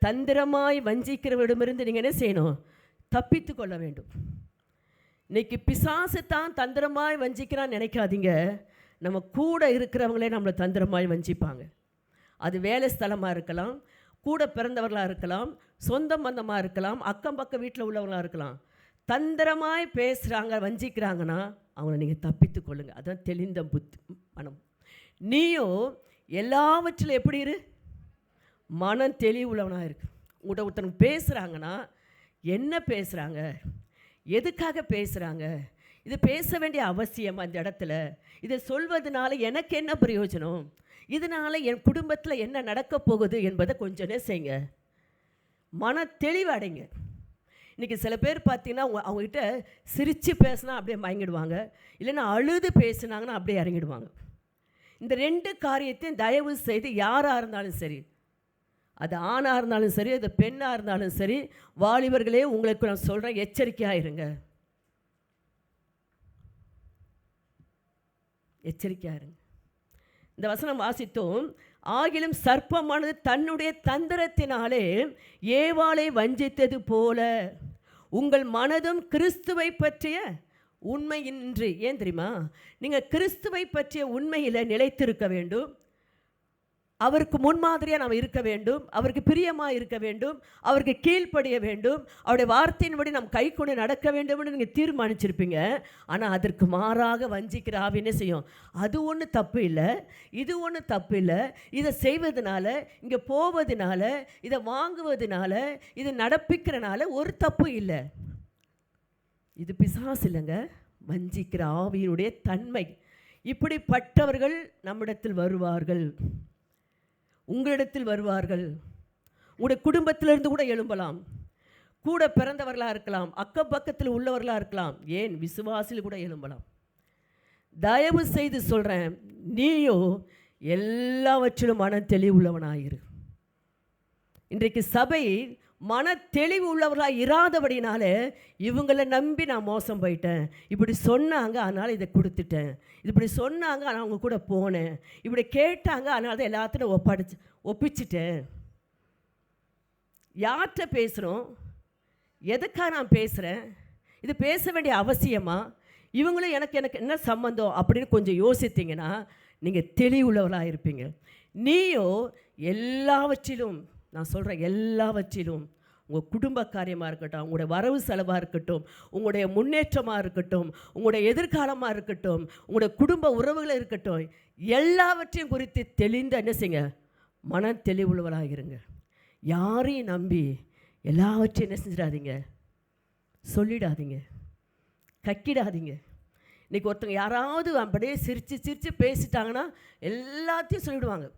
[SPEAKER 1] தந்திரமாய் வஞ்சிக்கிறவரிடமிருந்து நீங்கள் என்ன செய்யணும்? தப்பித்து கொள்ள வேண்டும். இன்னைக்கு பிசாசு தான் தந்திரமாய் வஞ்சிக்கிறான்னு நினைக்காதீங்க. நம்ம கூட இருக்கிறவங்களே நம்மளை தந்திரமாய் வஞ்சிப்பாங்க. அது வேலை ஸ்தலமாக இருக்கலாம், கூட பிறந்தவர்களாக இருக்கலாம், சொந்த பந்தமாக இருக்கலாம், அக்கம் பக்கம் வீட்டில் உள்ளவங்களாக இருக்கலாம். தந்திரமாய் பேசுகிறாங்க, வஞ்சிக்கிறாங்கன்னா அவங்கள நீங்கள் தப்பித்து கொள்ளுங்கள். அதுதான் தெளிந்த மனம். நீயோ எல்லாவற்றிலும் எப்படி இரு? மனம் தெளிவுள்ளவனாக இருக்கு. உங்கள்கிட்ட ஒருத்தவங்க பேசுகிறாங்கன்னா என்ன பேசுகிறாங்க, எதுக்காக பேசுகிறாங்க, இது பேச வேண்டிய அவசியம் அந்த இடத்துல, இதை சொல்வதனால எனக்கு என்ன பிரயோஜனம், இதனால் என் குடும்பத்தில் என்ன நடக்க போகுது என்பதை கொஞ்சம் செய்யுங்க, மன தெளிவடைங்க. இன்றைக்கி சில பேர் பார்த்தீங்கன்னா அவங்ககிட்ட சிரித்து பேசினா அப்படியே மயங்கிடுவாங்க, இல்லைன்னா அழுது பேசினாங்கன்னா அப்படியே இறங்கிடுவாங்க. இந்த 2 காரியத்தையும் தயவு செய்து யாராக இருந்தாலும் சரி, அது ஆணாக இருந்தாலும் சரி, அது பெண்ணாக இருந்தாலும் சரி, வாலிபர்களே உங்களுக்கு நான் சொல்கிறேன், எச்சரிக்கையாக இருங்க. எச்சரிக்கையாக இருங்க. இந்த வசனம் வாசித்தோம். ஆகிலும் சர்ப்பமானது தன்னுடைய தந்திரத்தினாலே ஏவாளை வஞ்சித்தது போல உங்கள் மனதும் கிறிஸ்துவை பற்றிய உண்மையின்றி. ஏன் தெரியுமா? நீங்கள் கிறிஸ்துவை பற்றிய உண்மையில் நிலைத்திருக்க வேண்டும். அவருக்கு முன்மாதிரியாக நாம் இருக்க வேண்டும். அவருக்கு பிரியமாக இருக்க வேண்டும். அவருக்கு கீழ்ப்படிய வேண்டும். அவருடைய வார்த்தையின்படி நாம் கை கொண்டு நடக்க வேண்டும்னு நீங்கள் தீர்மானிச்சிருப்பீங்க. ஆனால் அதற்கு மாறாக வஞ்சிக்கிற ஆவி என்ன செய்யும்? அது ஒன்றும் தப்பு இல்லை, இது ஒன்றும் தப்பு இல்லை. இதை செய்வதனால, இங்கே போவதனால, இதை வாங்குவதனால, இதை நடப்பிக்கிறனால ஒரு தப்பு இல்லை. இது பிசாசு இல்லைங்க, வஞ்சிக்கிற ஆவியினுடைய தன்மை. இப்படிப்பட்டவர்கள் நம்மிடத்தில் வருவார்கள், உங்களிடத்தில் வருவார்கள். உங்களுடைய குடும்பத்திலிருந்து கூட எழும்பலாம், கூட பிறந்தவர்களாக இருக்கலாம், அக்கம் பக்கத்தில் உள்ளவர்களாக இருக்கலாம், ஏன் விசுவாசில் கூட எழும்பலாம். தயவு செய்து சொல்கிறேன், நீயோ எல்லாவற்றிலும் மன தெளிவுள்ளவனாயிரு. இன்றைக்கு சபை மன தெளிவு உள்ளவர்களாக இராதபடினால இவங்களை நம்பி நான் மோசம் போயிட்டேன். இப்படி சொன்னாங்க, அதனால் இதை கொடுத்துட்டேன். இப்படி சொன்னாங்க, ஆனால் அவங்க கூட போனேன். இப்படி கேட்டாங்க, அதனால தான் எல்லாத்தையும் ஒப்பிச்சிட்டேன். யார்கிட்ட பேசுகிறோம்? எதுக்காக நான் பேசுகிறேன்? இது பேச வேண்டிய அவசியமா? இவங்களும் எனக்கு என்ன சம்மந்தம் அப்படின்னு கொஞ்சம் யோசித்தீங்கன்னா நீங்கள் தெளிவுள்ளவர்களாக இருப்பீங்க. நீயோ எல்லாவற்றிலும், நான் சொல்கிறேன் எல்லாவற்றிலும், உங்கள் குடும்ப காரியமாக இருக்கட்டும், உங்களுடைய வரவு செலவாக இருக்கட்டும், உங்களுடைய முன்னேற்றமாக இருக்கட்டும், உங்களுடைய எதிர்காலமாக இருக்கட்டும், உங்களுடைய குடும்ப உறவுகள் இருக்கட்டும், எல்லாவற்றையும் குறித்து தெளிந்த என்ன செய்யுங்க? மன தெளிவுள்ளவராக இருங்க. யாரையும் நம்பி எல்லாவற்றையும் என்ன செஞ்சிடாதீங்க, சொல்லிடாதீங்க, கக்கிடாதீங்க. இன்றைக்கி ஒருத்தங்க யாராவது அப்படியே சிரித்து பேசிட்டாங்கன்னா எல்லாத்தையும் சொல்லிவிடுவாங்க.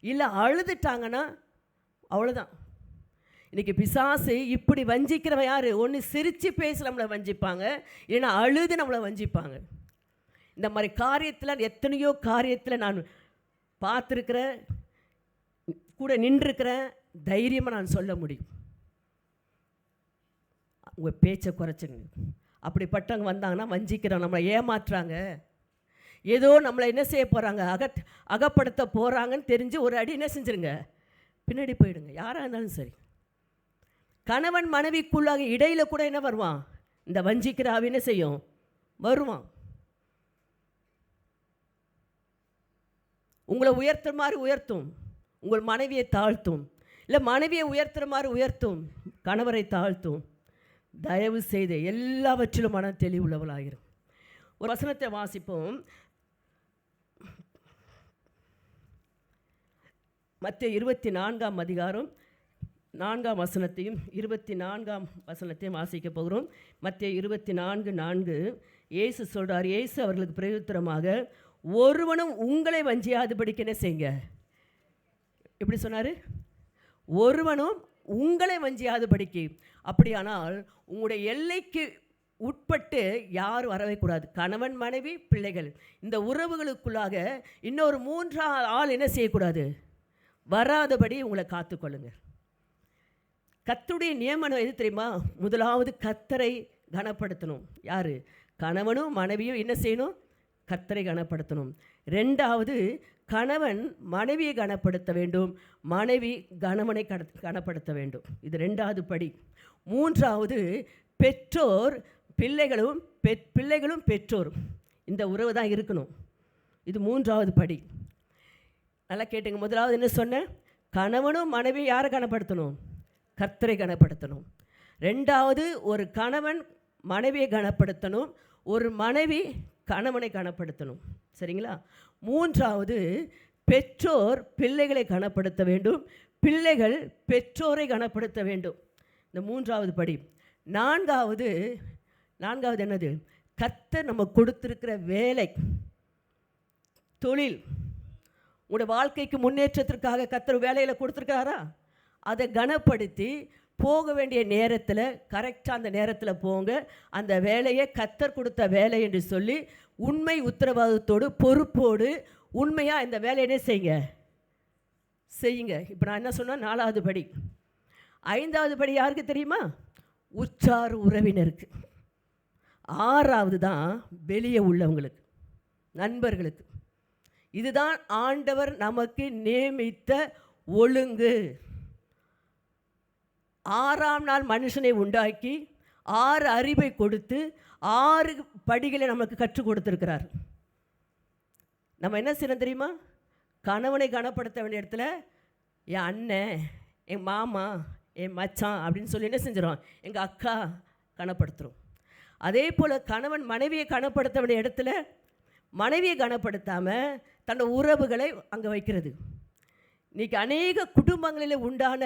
[SPEAKER 1] இல்லை அழுதுட்டாங்கன்னா அவ்வளோதான். இன்றைக்கி பிசாசு இப்படி வஞ்சிக்கிறவன் யார்? ஒன்று சிரித்து பேசி நம்மளை வஞ்சிப்பாங்க, இல்லைன்னா அழுது நம்மளை வஞ்சிப்பாங்க. இந்த மாதிரி காரியத்தில், எத்தனையோ காரியத்தில் நான் பார்த்துருக்கிறேன், கூட நின்றுருக்கிறேன். தைரியமாக நான் சொல்ல முடியும். உங்கள் பேச்சை குறைச்சிங்க. அப்படிப்பட்டவங்க வந்தாங்கன்னா வஞ்சிக்கிறோம், நம்மளை ஏமாற்றுறாங்க, ஏதோ நம்மளை என்ன செய்ய போகிறாங்க, அகப்படுத்த போகிறாங்கன்னு தெரிஞ்சு ஒரு அடி என்ன செஞ்சுருங்க, பின்னாடி போயிடுங்க. யாராக இருந்தாலும் சரி. கணவன் மனைவிக்குள்ளாக இடையில் கூட என்ன வருவான்? இந்த வஞ்சிக்கிற ஆவி என்ன செய்யும்? வருவான். உங்களை உயர்த்துற மாதிரி உயர்த்தும், உங்கள் மனைவியை தாழ்த்தும். இல்லை மனைவியை உயர்த்துற மாதிரி உயர்த்தும், கணவரை தாழ்த்தும். தயவு செய்து எல்லாவற்றிலும் மன தெளிவுள்ளவளாகிரும். ஒரு வசனத்தை வாசிப்போம். மத்தேயு 24ஆம் அதிகாரம் 4ஆம் வசனத்தையும் 24ஆம் வசனத்தையும் வாசிக்க போகிறோம். மத்தேயு 24:4 இயேசு சொல்கிறார். இயேசு அவர்களுக்கு பிரயுத்தரமாக, ஒருவனும் உங்களை வஞ்சியாதபடிக்கு என்ன செய்யுங்க? எப்படி சொன்னார்? ஒருவனும் உங்களை வஞ்சியாதபடிக்கு. அப்படியானால் உங்களுடைய எல்லைக்கு உட்பட்டு யாரும் வரவே கூடாது. கணவன் மனைவி பிள்ளைகள் இந்த உறவுகளுக்குள்ளாக இன்னொரு 3ஆம் ஆள் என்ன செய்யக்கூடாது? வராதபடி உங்களை காத்துக்கொள்ளுங்க. கர்த்தருடைய நியமனம் எது தெரியுமா? முதலாவது கர்த்தரை கனப்படுத்தணும். யார்? கணவனும் மனைவியும் என்ன செய்யணும்? கர்த்தரை கனப்படுத்தணும். 2வது கணவன் மனைவியை கனப்படுத்த வேண்டும், மனைவி கணவனை கனப்படுத்த வேண்டும். இது 2வது படி. 3வது பெற்றோர் பிள்ளைகளும் பிள்ளைகளும் பெற்றோரும் இந்த உறவு தான் இருக்கணும். இது 3வது படி. நல்லா கேட்டுங்க. முதலாவது என்ன சொன்னேன்? கணவனும் மனைவி யாரை கனப்படுத்தணும்? கர்த்தரை கனப்படுத்தணும். 2வது ஒரு கணவன் மனைவியை கனப்படுத்தணும், ஒரு மனைவி கணவனை கனப்படுத்தணும். சரிங்களா? 3வது பெற்றோர் பிள்ளைகளை கனப்படுத்த வேண்டும், பிள்ளைகள் பெற்றோரை கனப்படுத்த வேண்டும். இந்த 3வது படி. 4வது என்னது? கர்த்தர் நம்ம கொடுத்துருக்கிற வேலை, தொழில், உங்களோட வாழ்க்கைக்கு முன்னேற்றத்திற்காக கர்த்தர் வேலையில் கொடுத்துருக்காரா? அதை கனப்படுத்தி போக வேண்டிய நேரத்தில் கரெக்டாக அந்த நேரத்தில் போங்க. அந்த வேலையை கர்த்தர் கொடுத்த வேலை என்று சொல்லி உண்மை உத்தரவாதத்தோடு பொறுப்போடு உண்மையாக இந்த வேலையை செய்யுங்க. இப்போ நான் என்ன சொன்னேன்? 4வது படி. 5வது படி யாருக்கு தெரியுமா? உற்றார் உறவினருக்கு. 6வது தான் வெளியே உள்ளவங்களுக்கு, நண்பர்களுக்கு. இதுதான் ஆண்டவர் நமக்கு நியமித்த ஒழுங்கு. 6ஆம் நாள் மனுஷனை உண்டாக்கி 6 அறிவை கொடுத்து 6 படிகளை நமக்கு கற்றுக் கொடுத்துருக்கிறார். நம்ம என்ன செய்யணும் தெரியுமா? கணவனை கனப்படுத்த வேண்டிய இடத்துல என் அண்ணன், என் மாமா, என் மச்சான் அப்படின்னு சொல்லி என்ன செஞ்சிடும்? எங்கள் அக்கா கனப்படுத்துகிறோம். அதே போல் கணவன் மனைவியை கனப்படுத்த வேண்டிய இடத்துல மனைவியை கனப்படுத்தாமல் தன்னோட உறவுகளை அங்கே வைக்கிறது. இன்றைக்கி அநேக குடும்பங்களில் உண்டான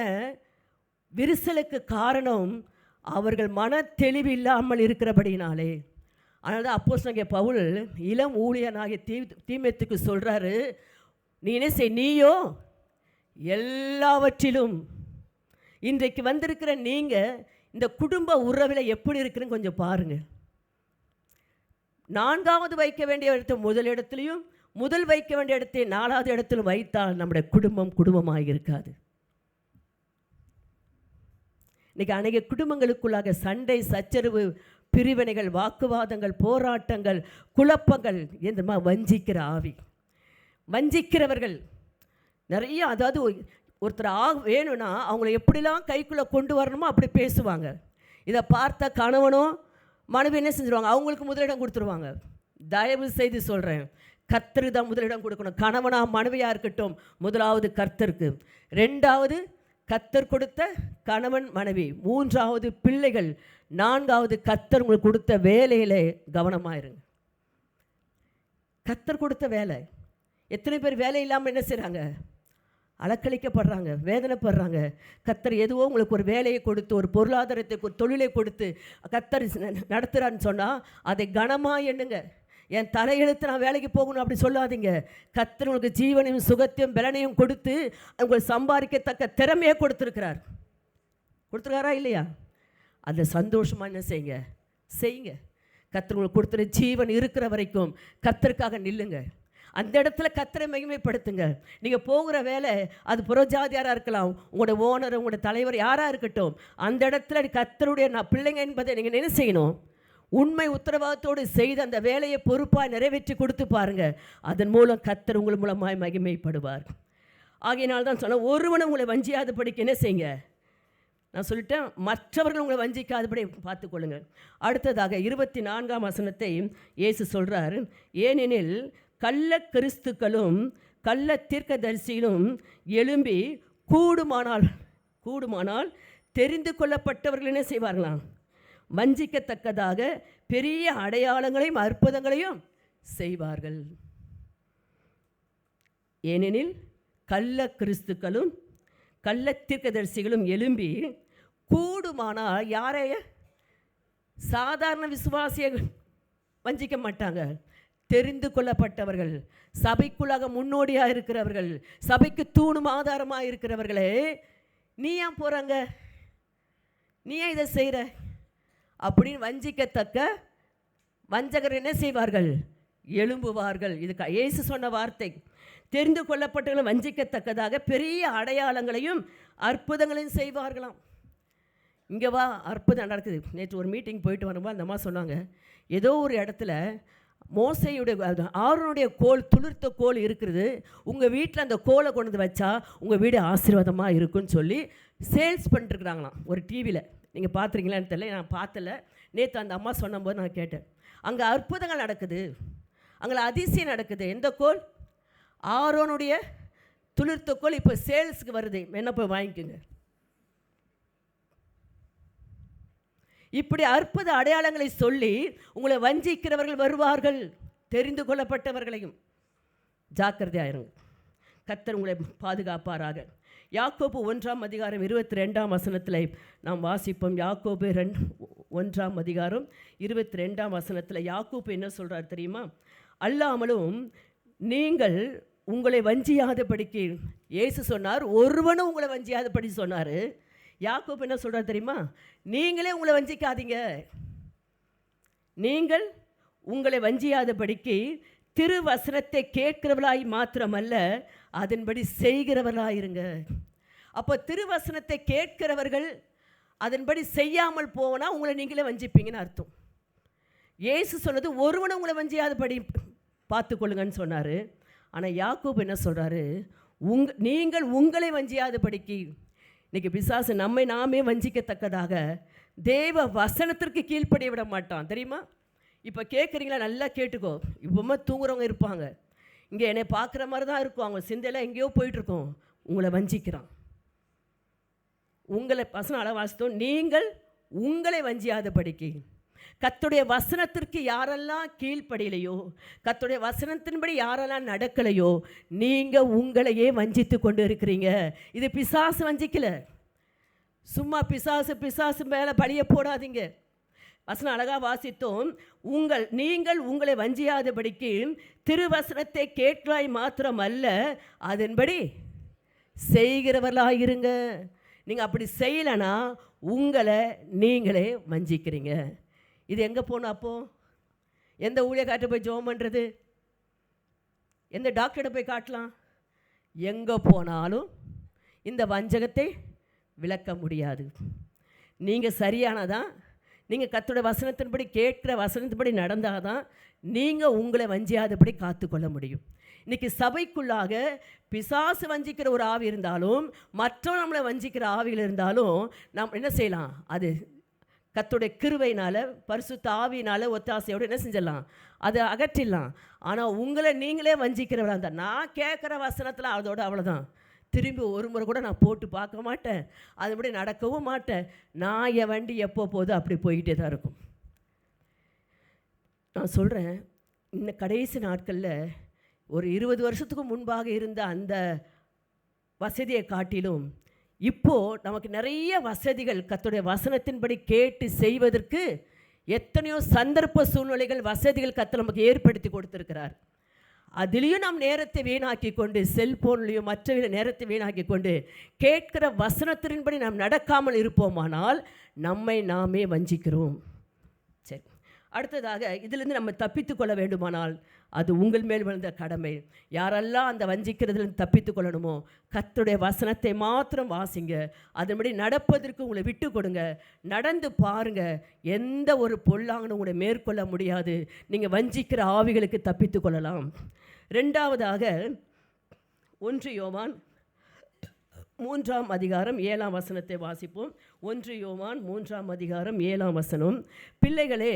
[SPEAKER 1] விரிசலுக்கு காரணம் அவர்கள் மன தெளிவு இல்லாமல் இருக்கிறபடினாலே. அதனால தான் அப்போஸ்தலனாகிய பவுல் இளம் ஊழியனாகிய தீமோத்தேயுக்கு சொல்கிறாரு, நீ என்ன செய், நீயோ எல்லாவற்றிலும். இன்றைக்கு வந்திருக்கிற நீங்கள் இந்த குடும்ப உறவில் எப்படி இருக்குன்னு கொஞ்சம் பாருங்கள். 4வது வைக்க வேண்டிய இடத்தை முதல் இடத்துலையும், முதல் வைக்க வேண்டிய இடத்தை 4வது இடத்திலும் வைத்தால் நம்முடைய குடும்பமாக இருக்காது. இன்றைக்கி அநேக குடும்பங்களுக்குள்ளாக சண்டை, சச்சரவு, பிரிவினைகள், வாக்குவாதங்கள், போராட்டங்கள், குழப்பங்கள், எந்தமா வஞ்சிக்கிற ஆவி, வஞ்சிக்கிறவர்கள் நிறைய. அதாவது ஒருத்தர் வேணும்னா அவங்கள எப்படிலாம் கைக்குள்ளே கொண்டு வரணுமோ அப்படி பேசுவாங்க. இதை பார்த்த கணவனோ மனைவி என்ன செஞ்சுருவாங்க? அவங்களுக்கு முதலிடம் கொடுத்துருவாங்க. தயவு செய்து சொல்கிறேன், கர்த்தருக்கு தான் முதலிடம் கொடுக்கணும். கணவனா மனைவியாக இருக்கட்டும், முதலாவது கர்த்தருக்கு, 2வது கர்த்தர் கொடுத்த கணவன் மனைவி, 3வது பிள்ளைகள், 4வது கர்த்தர் உங்களுக்கு கொடுத்த வேலையில் கவனமாயிருங்க. கர்த்தர் கொடுத்த வேலை. எத்தனை பேர் வேலை இல்லாமல் என்ன செய்கிறாங்க? அலக்களிக்கப்படுறாங்க, வேதனைப்படுறாங்க. கர்த்தர் எதுவோ உங்களுக்கு ஒரு வேலையை கொடுத்து, ஒரு பொருளாதாரத்தை, ஒரு தொழிலை கொடுத்து கர்த்தர் நடத்துகிறான்னு சொன்னால் அதை கனமாக எண்ணுங்க. என் தலையெழுத்து நான் வேலைக்கு போகணும் அப்படி சொல்லாதீங்க. கர்த்தர் உங்களுக்கு ஜீவனையும் சுகத்தையும் பலனையும் கொடுத்து உங்களை சம்பாதிக்கத்தக்க திறமையை கொடுத்துருக்காரா இல்லையா? அதை சந்தோஷமாக என்ன செய்யுங்க. கர்த்தர் உங்களுக்கு கொடுத்துற ஜீவன் இருக்கிற வரைக்கும் கர்த்தருக்காக நில்லுங்க. அந்த இடத்துல கர்த்தரை மகிமைப்படுத்துங்க. நீங்கள் போகிற வேலை அது புறஜாதியாராக இருக்கலாம், உங்களோட ஓனர், உங்களோட தலைவர் யாராக இருக்கட்டும், அந்த இடத்துல கர்த்தருடைய பிள்ளைங்க என்பதை நீங்கள் என்ன செய்யணும்? உண்மை உத்தரவாதத்தோடு செய்து அந்த வேலையை பொறுப்பாக நிறைவேற்றி கொடுத்து பாருங்கள். அதன் மூலம் கர்த்தர் உங்கள் மூலமாய் மகிமைப்படுவார். ஆகையினால் தான் சொன்ன, ஒருவனை உங்களை வஞ்சியாதபடிக்கு என்ன செய்யுங்க. நான் சொல்லிட்டேன், மற்றவர்கள் உங்களை வஞ்சிக்காதபடி பார்த்துக்கொள்ளுங்கள். அடுத்ததாக 24ஆம் வசனத்தை இயேசு சொல்கிறார், ஏனெனில் கள்ள கிறிஸ்துக்களும் கள்ள தீர்க்கதரிசிகளும் எழும்பி கூடுமானால் தெரிந்து கொள்ளப்பட்டவர்கள் என்ன செய்வார்களாம்? வஞ்சிக்கத்தக்கதாக பெரிய அடையாளங்களையும் அற்புதங்களையும் செய்வார்கள். ஏனெனில் கள்ள கிறிஸ்துக்களும் கள்ள தீர்க்கதரிசிகளும் எழும்பி கூடுமானால், யாரைய? சாதாரண விசுவாசிகள் வஞ்சிக்க மாட்டாங்க. தெரிந்து கொள்ளப்பட்டவர்கள், சபைக்குள்ளாக முன்னோடியாக இருக்கிறவர்கள், சபைக்கு தூணும் ஆதாரமாக இருக்கிறவர்களே, நீ ஏன் போகிறாங்க, நீ ஏன் இதை செய்கிற அப்படின்னு வஞ்சிக்கத்தக்க வஞ்சகர் என்ன செய்வார்கள்? எழும்புவார்கள். இது இயேசு சொன்ன வார்த்தை. தெரிந்து கொள்ளப்பட்டவர்கள் வஞ்சிக்கத்தக்கதாக பெரிய அடையாளங்களையும் அற்புதங்களையும் செய்வார்களாம். இங்கே வா, அற்புதம் நடக்குது. நேற்று ஒரு மீட்டிங் போயிட்டு வரும்போது அந்த அம்மா சொன்னாங்க, ஏதோ ஒரு இடத்துல மோசையுடைய ஆரோனுடைய கோல், துளிர்த்த கோல் இருக்கிறது, உங்கள் வீட்டில் அந்த கோலை கொண்டு வந்து வச்சா உங்கள் வீடு ஆசீர்வாதமாக இருக்குன்னு சொல்லி சேல்ஸ் பண்ணிட்டுருக்குறாங்களாம் ஒரு டிவியில். நீங்கள் பார்த்துருக்கீங்களான்னு தெரியல, நான் பார்த்தல. நேற்று அந்த அம்மா சொன்னபோது நான் கேட்டேன். அங்கே அற்புதங்கள் நடக்குது, அங்கே அதிசயம் நடக்குது. எந்த கோல்? ஆரோனுடைய துளிர்த்த கோல் இப்போ சேல்ஸுக்கு வருது, என்ன போய் வாங்கிக்கோங்க. இப்படி அற்புத அடையாளங்களை சொல்லி உங்களை வஞ்சிக்கிறவர்கள் வருவார்கள். தெரிந்து கொள்ளப்பட்டவர்களையும் ஜாக்கிரதையாயிருங்க. கர்த்தர் உங்களை பாதுகாப்பாராக. யாக்கோபு 1ஆம் அதிகாரம் 22ஆம் வசனத்தில் நாம் வாசிப்போம். யாக்கோபு 1ஆம் அதிகாரம் 22ஆம் வசனத்தில் யாக்கோபு என்ன சொல்கிறார் தெரியுமா? அல்லாமலும் நீங்கள் உங்களை வஞ்சியாதபடிக்கு, இயேசு சொன்னார், ஒருவனும் உங்களை வஞ்சியாதபடி சொன்னார். யாக்கோபு என்ன சொல்கிறார் தெரியுமா? நீங்களே உங்களை வஞ்சிக்காதீங்க. நீங்கள் உங்களை வஞ்சியாதபடிக்கு திருவசனத்தை கேட்கிறவர்களாய் மாத்திரமல்ல, அதன்படி செய்கிறவர்களாயிருங்க. அப்போ திருவசனத்தை கேட்கிறவர்கள் அதன்படி செய்யாமல் போனால் உங்களை நீங்களே வஞ்சிப்பீங்கன்னு அர்த்தம். இயேசு சொன்னது ஒருவனும் உங்களை வஞ்சியாதபடி பார்த்துக்கொள்ளுங்கன்னு சொன்னார். ஆனால் யாக்கோபு என்ன சொல்கிறாரு, நீங்கள் உங்களை வஞ்சியாதபடிக்கு. இன்றைக்கி பிசாசு நம்மை நாமே வஞ்சிக்கத்தக்கதாக தேவ வசனத்திற்கு கீழ்ப்படிய விட மாட்டான், தெரியுமா? இப்போ கேட்குறீங்களா? நல்லா கேட்டுக்கோ. இப்போமா தூங்குறவங்க இருப்பாங்க, இங்கே என்னை பார்க்குற மாதிரி தான் இருக்கும், அவங்க சிந்தையெல்லாம் எங்கேயோ போயிட்டுருக்கோம். உங்களை வஞ்சிக்கிறான். உங்களை வசனம் அளவாசித்தோம், நீங்கள் உங்களை வஞ்சியாதபடிக்கு. கர்த்தருடைய வசனத்திற்கு யாரெல்லாம் கீழ்ப்படியலையோ, கர்த்தருடைய வசனத்தின்படி யாரெல்லாம் நடக்கலையோ, நீங்கள் உங்களையே வஞ்சித்து கொண்டு இருக்கிறீங்க. இது பிசாசு வஞ்சிக்கல. சும்மா பிசாசு மேலே பழிய போடாதீங்க. வசனம் அழகாக வாசித்தோம், நீங்கள் உங்களை வஞ்சியாதபடிக்கு திருவசனத்தை கேட்கிறாய் மாத்திரம் அல்ல, அதன்படி செய்கிறவர்களாயிருங்க. நீங்கள் அப்படி செய்யலைன்னா உங்களை நீங்களே வஞ்சிக்கிறீங்க. இது எங்கே போகணும்? அப்போது எந்த ஊழியக்கார்ட்ட போய் ஜெபம் பண்ணுறது? எந்த டாக்டர்கிட்ட போய் காட்டலாம்? எங்கே போனாலும் இந்த வஞ்சகத்தை விளக்க முடியாது. நீங்கள் சரியானதான், நீங்கள் கர்த்தருடைய வசனத்தின்படி கேட்குற வசனத்தின்படி நடந்தால் தான் நீங்கள் உங்களை வஞ்சியாதபடி காத்துக்கொள்ள முடியும். இன்றைக்கி சபைக்குள்ளாக பிசாசு வஞ்சிக்கிற ஒரு ஆவி இருந்தாலும், மற்றவங்க நம்மளை வஞ்சிக்கிற ஆவிகள் இருந்தாலும், நாம் என்ன செய்யலாம்? அது கர்த்தருடைய கிருபையினால், பரிசுத்த ஆவியினால் ஒத்தாசையோடு என்ன செஞ்சிடலாம்? அதை அகற்றிடலாம். ஆனால் உங்களை நீங்களே வஞ்சிக்கிறவராக இருந்தால், நான் கேட்குற வசனத்தில் அதோட அவ்வளோதான், திரும்பி ஒரு முறை கூட நான் போட்டு பார்க்க மாட்டேன், அதுபடி நடக்கவும் மாட்டேன், நான் என் வண்டி எப்போ போகுது அப்படி போய்கிட்டே தான் இருக்கும். நான் சொல்கிறேன், இன்னும் கடைசி நாட்களில் ஒரு 20 வருஷத்துக்கு முன்பாக இருந்த அந்த வசதியை காட்டிலும் இப்போது நமக்கு நிறைய வசதிகள், கர்த்தருடைய வசனத்தின்படி கேட்டு செய்வதற்கு எத்தனையோ சந்தர்ப்ப சூழ்நிலைகள், வசதிகள் கர்த்தர் நமக்கு ஏற்படுத்தி கொடுத்துருக்கிறார். அதிலையும் நாம் நேரத்தை வீணாக்கி கொண்டு, செல்ஃபோன்லேயும் மற்ற நேரத்தை வீணாக்கி கொண்டு கேட்கிற வசனத்தின்படி நாம் நடக்காமல் இருப்போமானால் நம்மை நாமே வஞ்சிக்கிறோம். சரி, அடுத்ததாக இதிலிருந்து நம்ம தப்பித்து கொள்ள வேண்டுமானால் அது உங்கள் மேல் விழுந்த கடமை. யாரெல்லாம் அந்த வஞ்சிக்கிறதுலேருந்து தப்பித்து கொள்ளணுமோ, கர்த்தருடைய வசனத்தை மாத்திரம் வாசிங்க, அதன்படி நடப்பதற்கு உங்களை விட்டு கொடுங்க, நடந்து பாருங்கள். எந்த ஒரு பொல்லாங்கன்னு உங்களை மேற்கொள்ள முடியாது. நீங்கள் வஞ்சிக்கிற ஆவிகளுக்கு தப்பித்து கொள்ளலாம். ரெண்டாவதாக 1 யோவான் 3ஆம் அதிகாரம் 7ஆம் வசனத்தை வாசிப்போம். 1 யோவான் 3ஆம் அதிகாரம் 7ஆம் வசனம், பிள்ளைகளே,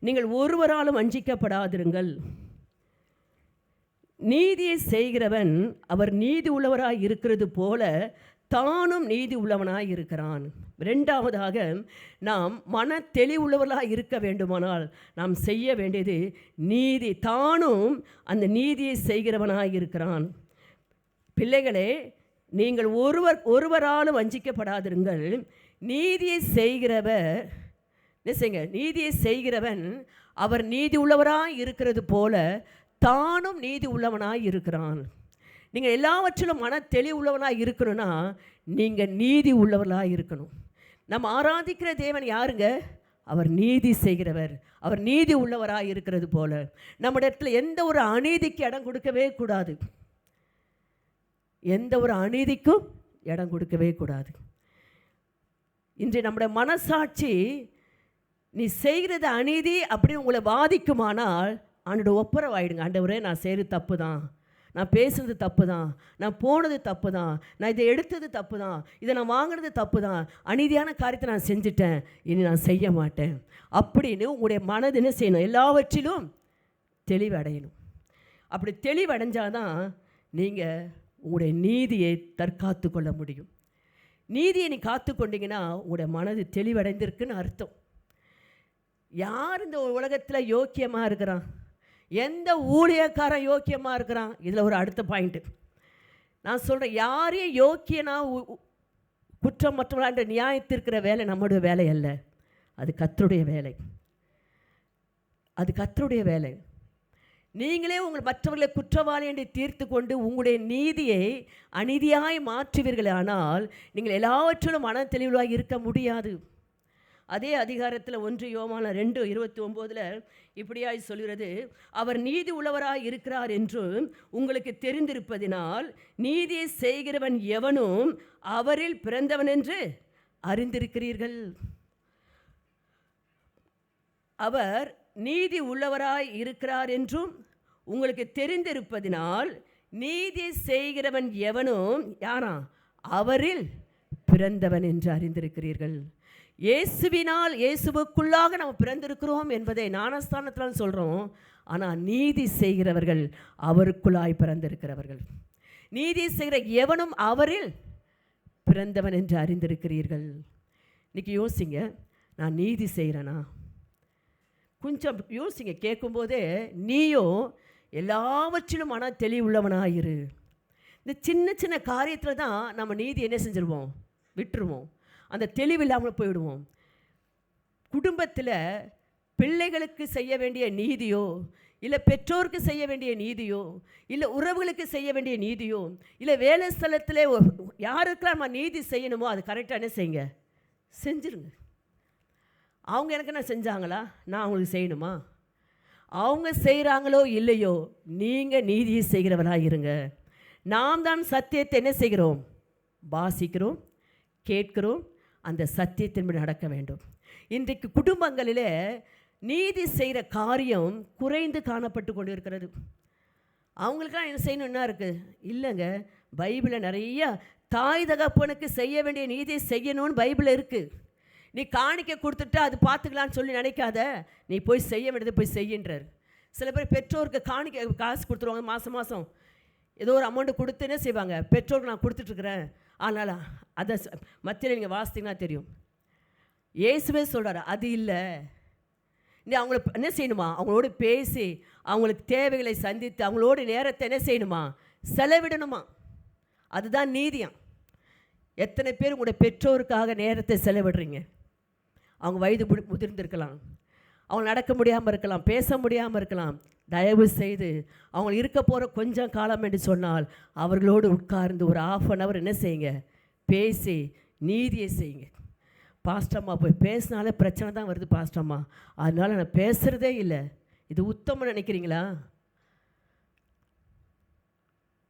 [SPEAKER 1] நீங்கள் ஒருவராலும் வஞ்சிக்கப்படாதிருங்கள். நீதியை செய்கிறவன் அவர் நீதி உள்ளவராய் இருக்கிறது போல தானும் நீதி உள்ளவனாய் இருக்கிறான். ரெண்டாவதாக, நாம் மன தெளிவுள்ளவர்களாக இருக்க வேண்டுமானால் நாம் செய்ய வேண்டியது நீதி. தானும் அந்த நீதியை செய்கிறவனாய் இருக்கிறான். பிள்ளைகளே, நீங்கள் ஒருவராலும் வஞ்சிக்கப்படாதிருங்கள். நீதியை செய்கிறவன் அவர் நீதி உள்ளவராய் இருக்கிறது போல தானும் நீதி உள்ளவனாய் இருக்கிறான். நீங்கள் எல்லாவற்றிலும் மன தெளிவுள்ளவனாக இருக்கணும்னா நீங்கள் நீதி உள்ளவர்களாக இருக்கணும். நம்ம ஆராதிக்கிற தேவன் யாருங்க? அவர் நீதி செய்கிறவர், அவர் நீதி உள்ளவராக இருக்கிறது போல. நம்ம இடத்துல எந்த ஒரு அநீதிக்கு இடம் கொடுக்கவே கூடாது, எந்த ஒரு அநீதிக்கும் இடம் கொடுக்கவே கூடாது. இன்று நம்முடைய மனசாட்சி நீ செய்கிறது அநீதி அப்படின்னு உங்களை பாதிக்குமானால் ஆண்டோட ஒப்புரவாயிடுங்க. ஆண்டவரே, நான் செய்கிறது தப்பு தான், நான் பேசுகிறது தப்பு தான், நான் போனது தப்பு தான், நான் இதை எடுத்தது தப்பு தான், இதை நான் வாங்கினது தப்பு தான், அநீதியான காரியத்தை நான் செஞ்சுட்டேன், இனி நான் செய்ய மாட்டேன் அப்படின்னு உங்களுடைய மனது என்ன செய்யணும்? எல்லாவற்றிலும் தெளிவடையணும். அப்படி தெளிவடைஞ்சாதான் நீங்கள் உங்களுடைய நீதியை தற்காத்து கொள்ள முடியும். நீதியை நீ காத்து கொண்டீங்கன்னா உங்களுடைய மனது தெளிவடைந்திருக்குன்னு அர்த்தம். யார் இந்த உலகத்தில் யோக்கியமாக இருக்கிறான்? எந்த ஊழியக்காரன் யோக்கியமாக இருக்கிறான்? இதில் ஒரு அடுத்த பாயிண்ட்டு நான் சொல்கிறேன். யாரையும் யோக்கியனா குற்றம் மற்றவர்களான்ற நியாயத்திற்கிற வேலை நம்முடைய வேலை அல்ல, அது கர்த்தருடைய வேலை, அது கர்த்தருடைய வேலை. நீங்களே உங்கள் மற்றவர்களை குற்றவாளி என்று தீர்த்து கொண்டு உங்களுடைய நீதியை அநீதியாய் மாற்றுவீர்களே, ஆனால் நீங்கள் எல்லாவற்றிலும் மன தெளிவாக இருக்க முடியாது. அதே அதிகாரத்தில் 1 யோவான் 2:29 இப்படியாய் சொல்கிறது, அவர் நீதி உள்ளவராய் இருக்கிறார் என்று உங்களுக்கு தெரிந்திருப்பதினால் நீதியை செய்கிறவன் எவனும் அவரில் பிறந்தவன் என்று அறிந்திருக்கிறீர்கள். அவர் நீதி உள்ளவராய் இருக்கிறார் என்றும் உங்களுக்கு தெரிந்திருப்பதினால் நீதி செய்கிறவன் எவனும் யாரா? அவரில் பிறந்தவன் என்று அறிந்திருக்கிறீர்கள். இயேசுவினால், இயேசுவுக்குள்ளாக நம்ம பிறந்திருக்கிறோம் என்பதை ஞானஸ்தானத்தில் சொல்கிறோம். ஆனால் நீதி செய்கிறவர்கள் அவருக்குள்ளாய் பிறந்திருக்கிறவர்கள். நீதி செய்கிற எவனும் அவரில் பிறந்தவன் என்று அறிந்திருக்கிறீர்கள். இன்றைக்கி யோசிங்க, நான் நீதி செய்கிறேனா? கொஞ்சம் யோசிங்க. கேட்கும்போதே நீயோ எல்லாவற்றிலும் ஆனால் தெளிவுள்ளவனாயிரு. இந்த சின்ன சின்ன காரியத்தில் தான் நம்ம நீதி என்ன செஞ்சிருவோம்? விட்டுருவோம். அந்த தெளிவு இல்லாமல் போயிடுவோம். குடும்பத்தில் பிள்ளைகளுக்கு செய்ய வேண்டிய நீதியோ, இல்லை பெற்றோருக்கு செய்ய வேண்டிய நீதியோ, இல்லை உறவுகளுக்கு செய்ய வேண்டிய நீதியோ, இல்லை வேலை ஸ்தலத்தில் யாருக்கெல்லாம் நம்ம நீதி செய்யணுமோ அது கரெக்டாக என்ன செய்யுங்க, செஞ்சுருங்க. அவங்க எனக்கு என்ன செஞ்சாங்களா, நான் அவங்களுக்கு செய்யணுமா? அவங்க செய்கிறாங்களோ இல்லையோ, நீங்கள் நீதியை செய்கிறவராக இருங்க. நாம் தான் சத்தியத்தை என்ன செய்கிறோம்? வாசிக்கிறோம், கேட்கிறோம், அந்த சத்தியத்தின்படி நடக்க வேண்டும். இன்றைக்கு குடும்பங்களில் நீதி செய்கிற காரியம் குறைந்து காணப்பட்டு கொண்டு இருக்கிறது. அவங்களுக்கெல்லாம் என்ன செய்யணும்னா இருக்குது? இல்லைங்க, பைபிளில் நிறைய தாய் தகப்பனுக்கு செய்ய வேண்டிய நீதியை செய்யணும்னு பைபிளில் இருக்குது. நீ காணிக்க கொடுத்துட்டு அது பார்த்துக்கலான்னு சொல்லி நினைக்காத, நீ போய் செய்ய வேண்டியது போய் செய்கின்றார். சில பேர் பெற்றோருக்கு காணிக்க காசு கொடுத்துருவாங்க. மாதம் மாதம் ஏதோ ஒரு அமௌண்ட்டு கொடுத்து என்ன செய்வாங்க? பெற்றோருக்கு நான் கொடுத்துட்ருக்குறேன், அதனால் அதை மத்தியில் நீங்கள் வாசித்தீங்கன்னா தெரியும். இயேசுவே சொல்கிறார், அது இல்லை. நீ அவங்கள என்ன செய்யணுமா? அவங்களோட பேசி அவங்களுக்கு தேவைகளை சந்தித்து அவங்களோட நேரத்தை என்ன செய்யணுமா? செலவிடணுமா. அதுதான் நீதியம். எத்தனை பேர் உங்களுடைய பெற்றோருக்காக நேரத்தை செலவிடுறீங்க? அவங்க வயது முதிர்ந்திருக்கலாம், அவங்க நடக்க முடியாமல் இருக்கலாம், பேச முடியாமல் இருக்கலாம். தயவு செய்து அவங்க இருக்க போகிற கொஞ்சம் காலம் என்று சொன்னால் அவர்களோடு உட்கார்ந்து ஒரு 1/2 hour என்ன செய்யுங்க? பேசி நீதியை செய்யுங்க. பாஸ்டம்மா போய் பேசினாலே பிரச்சனை தான் வருது பாஸ்டம்மா, அதனால் நான் பேசுகிறதே இல்லை. இது உத்தமம் நினைக்கிறீங்களா?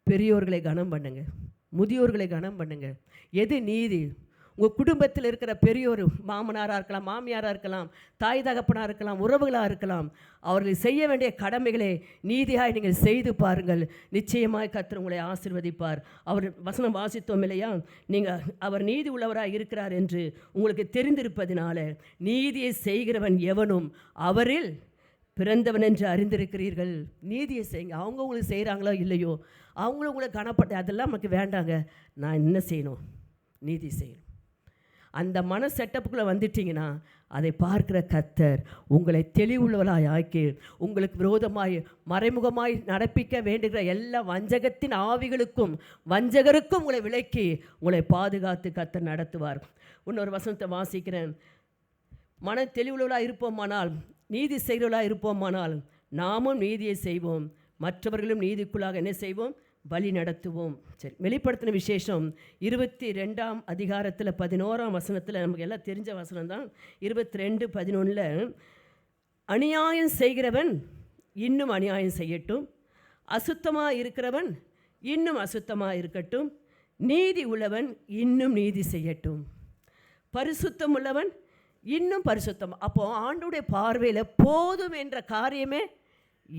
[SPEAKER 1] பெரியோர்களை கனம் பண்ணுங்க, முதியோர்களை கனம் பண்ணுங்க. எது நீதி? உங்கள் குடும்பத்தில் இருக்கிற பெரியோர், மாமனாராக இருக்கலாம், மாமியாராக இருக்கலாம், தாய் தகப்பனாக இருக்கலாம், உறவுகளாக இருக்கலாம், அவர்கள் செய்ய வேண்டிய கடமைகளை நீதியாக நீங்கள் செய்து பாருங்கள். நிச்சயமாய் கர்த்தர் உங்களை ஆசீர்வதிப்பார். அவர் வசனம் வாசித்தோம் இல்லையா? நீங்கள் அவர் நீதி உள்ளவராக இருக்கிறார் என்று உங்களுக்கு தெரிந்திருப்பதினால நீதியை செய்கிறவன் எவனும் அவரில் பிறந்தவன் என்று அறிந்திருக்கிறீர்கள். நீதியை செய்யுங்க. அவங்க உங்களுக்கு செய்கிறாங்களோ இல்லையோ, அவங்களும் உங்களை கனப்பட்ட அதெல்லாம் நமக்கு வேண்டாங்க. நான் என்ன செய்யணும்? நீதி செய்யணும். அந்த மன செட்டப்புக்குள்ளே வந்துட்டிங்கன்னா அதை பார்க்குற கர்த்தர் உங்களை தெளிவுள்ளவராய் ஆக்கி உங்களுக்கு விரோதமாய் மறைமுகமாய் நடப்பிக்க வேண்டுகிற எல்லா வஞ்சகத்தின் ஆவிகளுக்கும் வஞ்சகருக்கும் உங்களை விலக்கி உங்களை பாதுகாத்து கர்த்தர் நடத்துவார். இன்னொரு வசனத்தை வாசிக்கிறேன். மன தெளிவுள்ளவராக இருப்போமானால், நீதி செய்கிறவர்களாக இருப்போமானால் நாமும் நீதியை செய்வோம், மற்றவர்களும் நீதிக்குள்ளாக என்ன செய்வோம்? வழி நடத்துவோம். சரி, வெளிப்படுத்தின விசேஷம் 22ஆம் அதிகாரத்தில் 11ஆம் வசனத்தில் நமக்கு எல்லாம் தெரிஞ்ச வசனம் தான். 22:11 அநியாயம் செய்கிறவன் இன்னும் அநியாயம் செய்யட்டும், அசுத்தமாக இருக்கிறவன் இன்னும் அசுத்தமாக இருக்கட்டும், நீதி உள்ளவன் இன்னும் நீதி செய்யட்டும், பரிசுத்தம் உள்ளவன் இன்னும் பரிசுத்தம். அப்போது ஆண்டவருடைய பார்வையில் போதும் என்ற காரியமே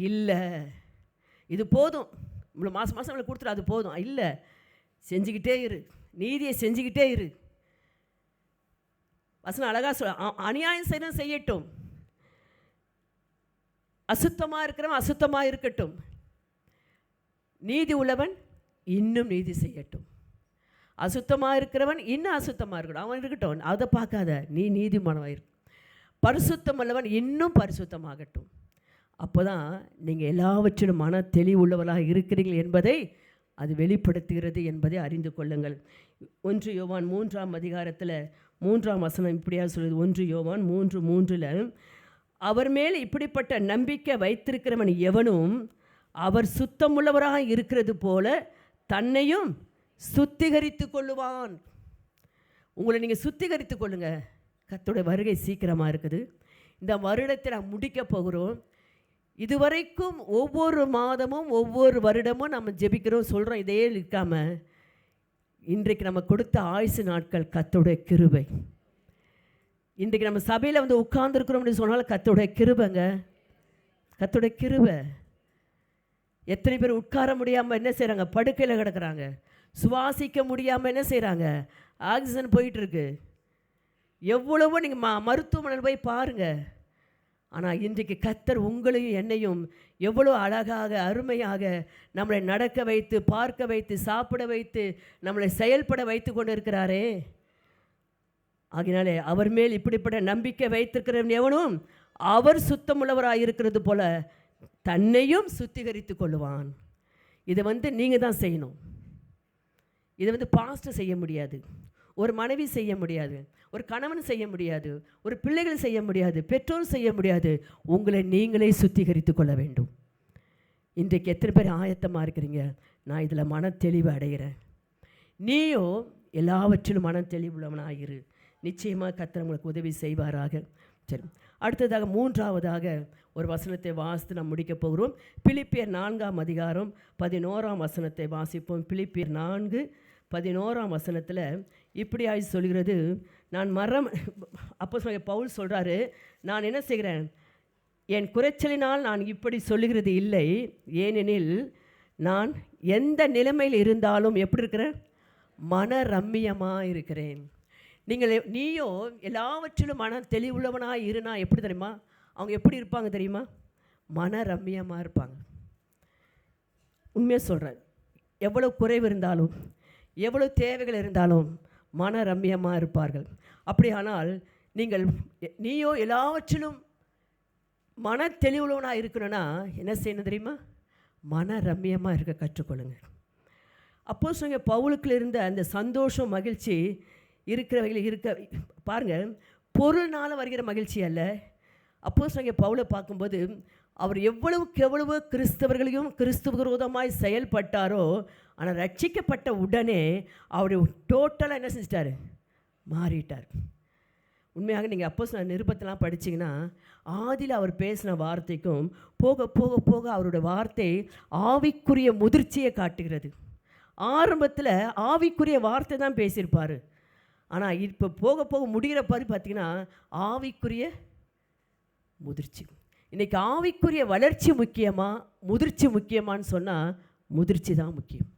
[SPEAKER 1] இல்லை. இது போதும், இவ்வளோ மாதம் மாதம் இவ்வளோ கொடுத்துரு, அது போதும் இல்லை. செஞ்சுக்கிட்டே இரு, நீதியை செஞ்சுக்கிட்டே இரு. வசனம் அழகாக சொல்ல, அநியாயம் செய்யணும் செய்யட்டும், அசுத்தமாக இருக்கிறவன் அசுத்தமாக இருக்கட்டும், நீதி உள்ளவன் இன்னும் நீதி செய்யட்டும், அசுத்தமாக இருக்கிறவன் இன்னும் அசுத்தமாக இருக்கட்டும், அவன் இருக்கட்டும், அதை பார்க்காத, நீ நீதிமானவாயிரு. பரிசுத்தம் உள்ளவன் இன்னும் பரிசுத்தமாகட்டும். அப்போ தான் நீங்கள் எல்லாவற்றிலும் மன தெளிவுள்ளவர்களாக இருக்கிறீர்கள் என்பதை அது வெளிப்படுத்துகிறது என்பதை அறிந்து கொள்ளுங்கள். 1 யோவான் 3ஆம் அதிகாரத்தில் 3ஆம் வசனம் இப்படியா சொல்லுது. 1 யோவான் 3:3 அவர் மேல் இப்படிப்பட்ட நம்பிக்கை வைத்திருக்கிறவன் எவனும் அவர் சுத்தமுள்ளவராக இருக்கிறது போல தன்னையும் சுத்திகரித்து கொள்ளுவான். உங்களை நீங்கள் சுத்திகரித்து கொள்ளுங்க. கர்த்தருடைய வருகை சீக்கிரமாக இருக்குது. இந்த வருடத்தை நாம் முடிக்க போகிறோம். இதுவரைக்கும் ஒவ்வொரு மாதமும் ஒவ்வொரு வருடமும் நம்ம ஜெபிக்கிறோம், சொல்கிறோம். இதே இருக்காமல் இன்றைக்கு நம்ம கொடுத்த ஆயுசு நாட்கள் கர்த்தருடைய கிருபை. இன்றைக்கு நம்ம சபையில் வந்து உட்கார்ந்துருக்கிறோம் அப்படின்னு சொன்னாலும் கர்த்தருடைய கிருபைங்க, கர்த்தருடைய கிருபை. எத்தனை பேர் உட்கார முடியாமல் என்ன செய்கிறாங்க, படுக்கையில் கிடக்கிறாங்க. சுவாசிக்க முடியாமல் என்ன செய்கிறாங்க, ஆக்சிஜன் போயிட்டுருக்கு. எவ்வளவோ நீங்கள் மருத்துவமனையில் போய் பாருங்கள். ஆனால் இன்றைக்கு கர்த்தர் உங்களையும் என்னையும் எவ்வளோ அழகாக அருமையாக நம்மளை நடக்க வைத்து, பார்க்க வைத்து, சாப்பிட வைத்து, நம்மளை செயல்பட வைத்து கொண்டு இருக்கிறாரே. ஆகினாலே அவர் மேல் இப்படிப்பட்ட நம்பிக்கை வைத்திருக்கிறவன் எவனும் அவர் சுத்தமுள்ளவராக இருக்கிறது போல தன்னையும் சுத்திகரித்து கொள்ளுவான். இதை நீங்கள் தான் செய்யணும். இதை பாஸ்டர் செய்ய முடியாது, ஒரு மனைவி செய்ய முடியாது, ஒரு கணவன் செய்ய முடியாது, ஒரு பிள்ளைகள் செய்ய முடியாது, பெற்றோர் செய்ய முடியாது. உங்களை நீங்களே சுத்திகரித்து கொள்ள வேண்டும். இன்றைக்கு எத்தனை பேர் ஆயத்தமாக இருக்கிறீங்க, நான் இதில் மன தெளிவு அடைகிறேன். நீயோ எல்லாவற்றிலும் மன தெளிவுள்ளவனாக இரு. நிச்சயமாக கர்த்தர் உங்களுக்கு உதவி செய்வாராக. சரி, அடுத்ததாக மூன்றாவதாக ஒரு வசனத்தை வாசித்து நாம் முடிக்கப் போகிறோம். பிலிப்பியர் 4ஆம் அதிகாரம் 11ஆம் வசனத்தை வாசிப்போம். பிலிப்பியர் 4:11 இப்படியாய் சொல்கிறது, நான் அப்போஸ்தலனாகிய பவுல் சொல்கிறாரு, நான் என்ன செய்கிறேன், என் குறைச்சலினால் நான் இப்படி சொல்லுகிறது இல்லை, ஏனெனில் நான் எந்த நிலைமையில் இருந்தாலும் எப்படி இருக்கிறேன், மன ரம்மியமாக இருக்கிறேன். நீயோ எல்லாவற்றிலும் மன தெளிவுள்ளவனாக இருனா எப்படி தெரியுமா, அவங்க எப்படி இருப்பாங்க தெரியுமா, மன ரம்மியமாக இருப்பாங்க. உண்மையாக சொல்கிறேன், எவ்வளோ குறைவு இருந்தாலும், எவ்வளோ தேவைகள் இருந்தாலும் மன ரம்மியமாக இருப்பார்கள். அப்படியானால் நீயோ எல்லாவற்றிலும் மன தெளிவுள்ளவனாக இருக்கணும்னா என்ன செய்யணும் தெரியுமா, மன ரம்மியமாக இருக்க கற்றுக்கொள்ளுங்க. அப்போஸ்தலனாகிய பவுலுக்குள்ள இருந்த அந்த சந்தோஷம், மகிழ்ச்சி இருக்கிறவர்கள் இருக்க பாருங்கள். பொருள்னால் வருகிற மகிழ்ச்சி அல்ல. அப்போஸ்தலனாகிய பவுலை பார்க்கும்போது அவர் எவ்வளவுக்கு எவ்வளவு கிறிஸ்தவர்களையும் கிறிஸ்துவ விரோதமாய் செயல்பட்டாரோ, ஆனால் ரட்சிக்கப்பட்ட உடனே அவர் டோட்டலாக என்ன செஞ்சிட்டார், மாறிட்டார். உண்மையாக நீங்கள் அப்போஸ்தலர் நிருபத்தெல்லாம் படிச்சிங்கன்னா ஆதியில் அவர் பேசின வார்த்தைக்கும் போக போக போக அவருடைய வார்த்தை ஆவிக்குரிய முதிர்ச்சியை காட்டுகிறது. ஆரம்பத்தில் ஆவிக்குரிய வார்த்தை தான் பேசியிருப்பார், ஆனால் இப்போ போக போக முடிகிற பாரு பார்த்திங்கன்னா ஆவிக்குரிய முதிர்ச்சி. இன்றைக்கி ஆவிக்குரிய வளர்ச்சி முக்கியமாக முதிர்ச்சி முக்கியமானு சொன்னால் முதிர்ச்சி தான் முக்கியம்.